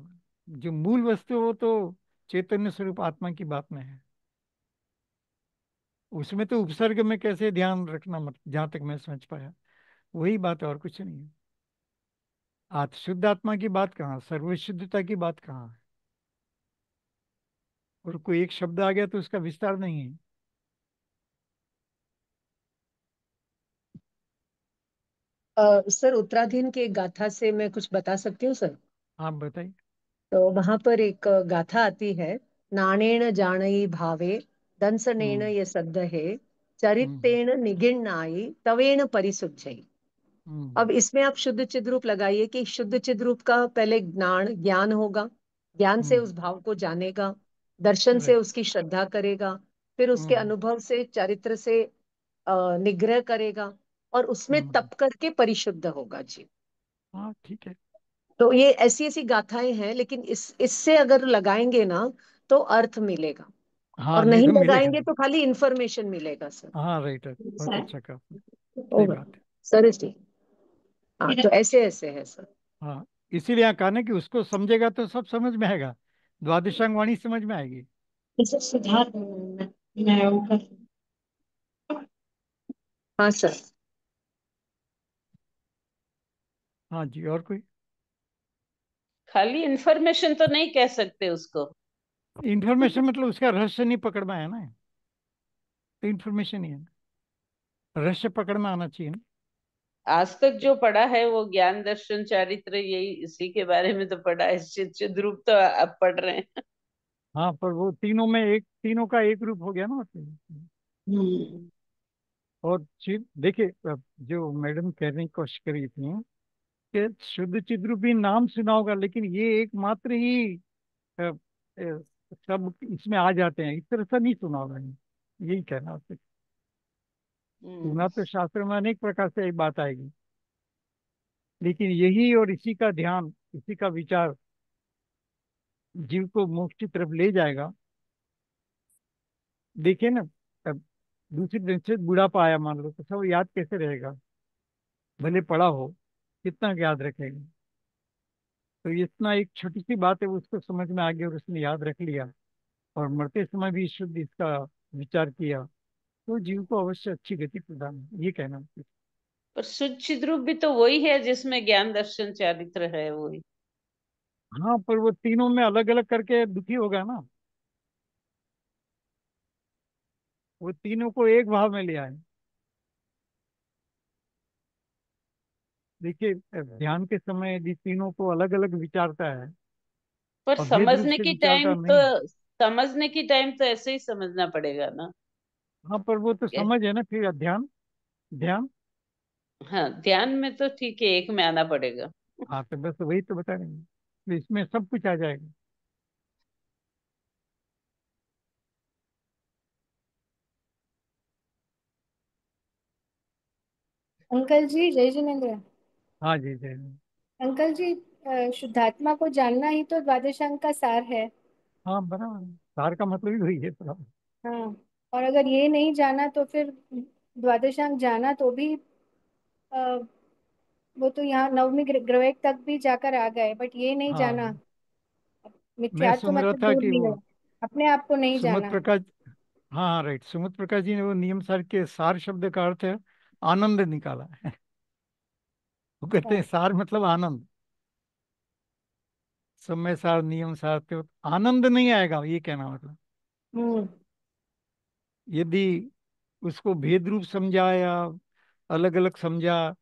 जो मूल वस्तु है वो तो चैतन्य स्वरूप आत्मा की बात में है। उसमें तो उपसर्ग में कैसे ध्यान रखना, मत, जहां तक मैं समझ पाया वही बात है, और कुछ नहीं है। शुद्ध आत्मा की बात कहाँ, सर्वशुद्धता की बात कहाँ है। और कोई एक शब्द आ गया तो उसका विस्तार नहीं है। सर, उत्तराधीन की एक गाथा से मैं कुछ बता सकती हूँ सर। आप बताइए। तो वहां पर एक गाथा आती है। नाणेन जानई भावे दंसनेन हम्म ये सद्ध है, हम्म चरितेण निगिन्नाई तवेन परिशुद्धई। हम्म। अब इसमें आप शुद्ध चिद्रूप लगाइए कि शुद्ध चिद्रूप का पहले ज्ञान ज्ञान होगा। ज्ञान से हम्म। उस भाव को जानेगा। दर्शन से राइट। उसकी श्रद्धा करेगा। फिर उसके हम्म अनुभव से, चरित्र से निग्रह करेगा। और उसमें हम्म। तप करके परिशुद्ध होगा जी। हाँ ठीक है। तो ये ऐसी ऐसी गाथाएं हैं, लेकिन इससे अगर लगाएंगे ना तो अर्थ मिलेगा। हाँ, और नहीं नहीं तो मिलेगा लगाएंगे नहीं। तो खाली इंफॉर्मेशन मिलेगा सर। हाँ राइट राइट, बहुत अच्छा कहा आपने। सही ओके बात है। सर, इस हाँ, तो ऐसे ऐसे है सर। हाँ, इसीलिए यहाँ कहा ना कि उसको समझेगा तो सब समझ में आएगा, द्वादशांग वाणी समझ में आएगी। इसे सुधार दूंगा मैं वो कर। हाँ सर। हाँ जी, और कोई? खाली इंफॉर्मेशन तो नहीं कह सकते उसको। इंफॉर्मेशन मतलब उसका रहस्य नहीं पकड़ में आया ना, तो इंफॉर्मेशन ही है ना। रहस्य पकड़ में आना चाहिए ना। आज तक जो पढ़ा है वो ज्ञान दर्शन चारित्र यही इसी के बारे में तो पढ़ा है। चिद रूप तो अब पढ़ रहे हैं। हाँ, पर वो तीनों में एक, तीनों का एक रूप हो गया ना मतलब। हम्म। और चित देखिए, अब जो मैडम कहने की कोशिश करी थी कि शुद्ध चिद्रूपी नाम सुना होगा, लेकिन ये एकमात्र ही सब इसमें आ जाते हैं, इस तरह से नहीं सुना मैंने, यही कहना आपसे। हम्म। सुना तो शास्त्र में अनेक प्रकार से एक बात आएगी, लेकिन यही और इसी का ध्यान, इसी का विचार जीव को मोक्ष की तरफ ले जाएगा। देखिए ना, अब दूसरी दिन से बुढ़ापा आया मान लो, तो सब याद कैसे रहेगा? भले पढ़ा हो, कितना याद रखेगा? तो ये इतना एक छोटी सी बात है, उसको समझ में आ गया और उसने याद रख लिया, और मरते समय भी शुद्ध इसका विचार किया, तो जीव को अवश्य अच्छी गति प्रदान है, ये कहना है। पर शुद्ध रूप भी तो वही है जिसमें ज्ञान दर्शन चारित्र है, वही। हाँ, पर वो तीनों में अलग अलग करके दुखी होगा ना, वो तीनों को एक भाव में ले आए। देखिए, ध्यान के समय यदि तीनों को अलग अलग विचारता है, पर अभेद रूप से विचारता नहीं। समझने की टाइम तो ऐसे ही समझना पड़ेगा ना। हाँ, पर वो तो समझ है ना, फिर ध्यान, ध्यान। हाँ, ध्यान में तो ठीक है, एक में आना पड़ेगा। हाँ, तो बस वही तो बता रहे हैं, तो इसमें सब कुछ आ जाएगा। अंकल जी, जय जिनेन्द्र। हाँ जी, जय। अंकल जी, शुद्धात्मा को जानना ही तो द्वादशांग का सार है। हाँ, बराबर है। सार का मतलब ही वही है थोड़ा। हाँ। और अगर ये नहीं जाना तो फिर द्वादशांग जाना तो भी अ, वो तो यहाँ नवमी ग्रह तक भी जाकर आ गए, बट ये नहीं जाना। हाँ, मैं मिथ्यात्व सुन रहा मतलब था दूर कि नहीं वो गए, अपने आप को नहीं सुमत जाना। प्रकाश, हाँ हाँ, राइट, सुमत प्रकाश जी ने वो नियम सार के सार शब्द का अर्थ है आनंद निकाला है। वो कहते हैं हाँ। सार मतलब आनंद। समय सार, नियम सार, तो आनंद नहीं आएगा, ये कहना मतलब। हम्म। यदि उसको भेद रूप समझा, या अलग अलग समझा,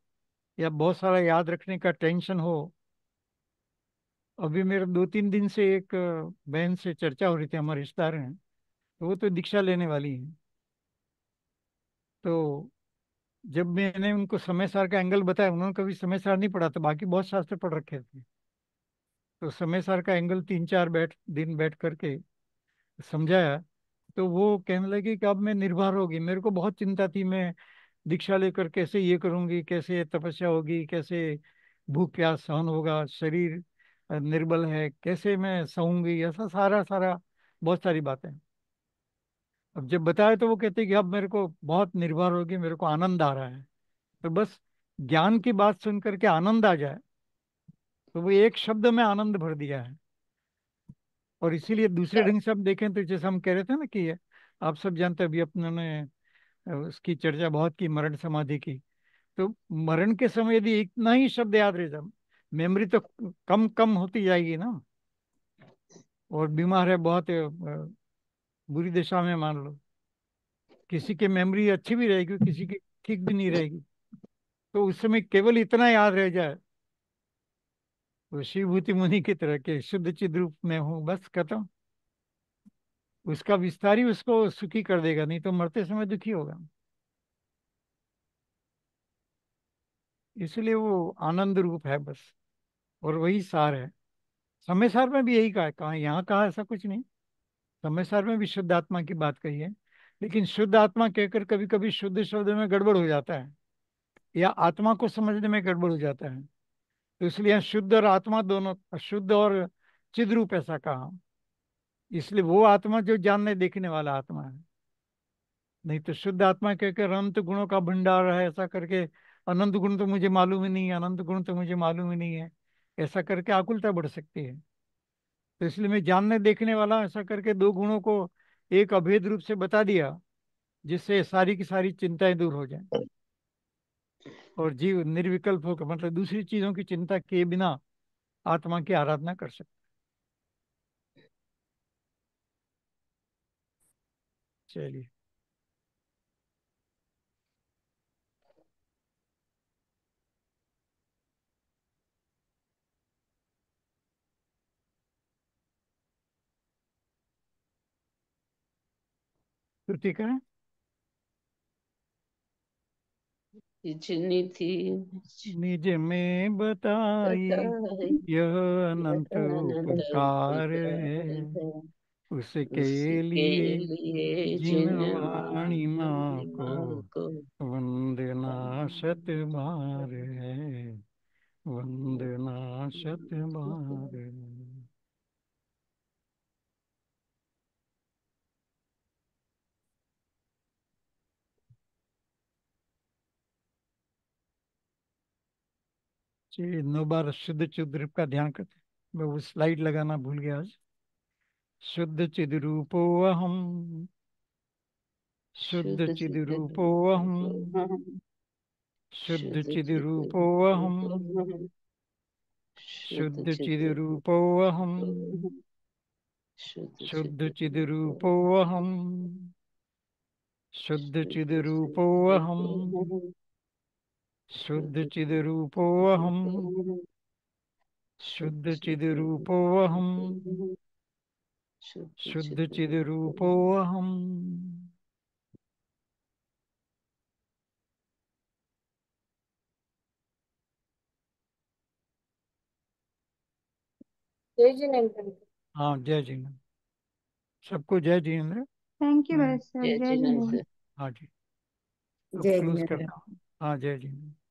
या बहुत सारा याद रखने का टेंशन हो। अभी मेरे 2-3 दिन से एक बहन से चर्चा हो रही थी, हमारे रिश्तेदार हैं, तो वो तो दीक्षा लेने वाली है। तो जब मैंने उनको समय सार का एंगल बताया, उन्होंने कभी समय सार नहीं पढ़ा था, बाकी बहुत शास्त्र पढ़ रखे थे। तो समय सार का एंगल 3-4 दिन बैठ करके समझाया, तो वो कहने लगी कि अब मैं निर्भर होगी, मेरे को बहुत चिंता थी, मैं दीक्षा लेकर कैसे ये करूंगी, कैसे तपस्या होगी, कैसे भूख प्यास सहन होगा, शरीर निर्बल है, कैसे मैं सहूंगी, ऐसा सारा सारा बहुत सारी बातें। अब जब बताया तो वो कहते कि अब मेरे को बहुत निर्भर होगी, मेरे को आनंद आ रहा है। तो बस ज्ञान की बात सुन करके आनंद आ जाए, तो वो एक शब्द में आनंद भर दिया है। और इसीलिए दूसरे ढंग से हम देखें तो जैसे हम कह रहे थे ना कि आप सब जानते हैं, अभी अपने ने उसकी चर्चा बहुत की, मरण समाधि की। तो मरण के समय यदि इतना ही शब्द याद रह जाए, मेमोरी तो कम कम होती जाएगी ना। और बीमार है बहुत, बुरी दशा में मान लो, किसी की मेमोरी अच्छी भी रहेगी, किसी की ठीक भी नहीं रहेगी। तो उस समय केवल इतना याद रह जाए, वो शिवभूति मुनि की तरह के शुद्ध चिद रूप में हूँ, बस खत्म। उसका विस्तार ही उसको सुखी कर देगा, नहीं तो मरते समय दुखी होगा। इसलिए वो आनंद रूप है बस, और वही सार है। समय सार में भी यही कहा है, कहा यहाँ कहा ऐसा कुछ नहीं। समय सार में भी शुद्ध आत्मा की बात कही है, लेकिन शुद्ध आत्मा कहकर कभी कभी शुद्ध शब्द में गड़बड़ हो जाता है, या आत्मा को समझने में गड़बड़ हो जाता है। तो इसलिए यहाँ शुद्ध और आत्मा दोनों, शुद्ध और चिद रूप ऐसा कहा, इसलिए वो आत्मा जो जानने देखने वाला आत्मा है। नहीं तो शुद्ध आत्मा कहकर अनंत गुणों का भंडार है ऐसा करके, अनंत गुण तो मुझे मालूम ही नहीं है, अनंत गुण तो मुझे मालूम ही नहीं है, ऐसा करके आकुलता बढ़ सकती है। तो इसलिए मैं जानने देखने वाला ऐसा करके दो गुणों को एक अभेद रूप से बता दिया, जिससे सारी की सारी चिंताएं दूर हो जाएं, और जीव निर्विकल्प होकर, मतलब दूसरी चीजों की चिंता किए बिना आत्मा की आराधना कर सकते। चलिए। तो ठीक है। जितनी थी निज में बताई, बताई, यह अनंत अनंत उपकार है। उपकार है। उसके उसके लिए लिए जिन जिन वाणी माँ को माँ को वंदना शत बार है, वंदना शत बार है। चलिए 9 बार शुद्ध चिद्रूप का ध्यान करते हैं। मैं वो स्लाइड लगाना भूल गया आज। शुद्ध चिद्रूपो अहम, शुद्ध शुद्ध चित्त चिद्रूपो अहम, रूप हम, शुद्ध शुद्ध चित्त चिद्रूपो अहम, रूप हम, शुद्ध शुद्ध चित्त चिद्रूपो अहम, रूप हम, शुद्ध शुद्ध चित्त चिद्रूपो रूप अहम, शुद्ध शुद्ध चिद्रूपो चित्त अहम, रूप हम, शुद्ध शुद्ध चित्त चिद्रूपो अहम, रूप हम, शुद्ध शुद्ध चित्त चिद्रूपो अहम, रूप हम, शुद्ध शुद्ध चित्त रूप चिद्रूपो हम। अहम। जय जिनेन्द्र। हाँ जय जिनेन्द्र, सबको जय जिनेन्द्र। थैंक यू मैं भाई सर, जय जय जिनेन्द्र जिनेन्द्र। सर। हाँ जी, अब जय क्लोज जिनेन्द्र। करता हूँ। हाँ जय जिनेन्द्र।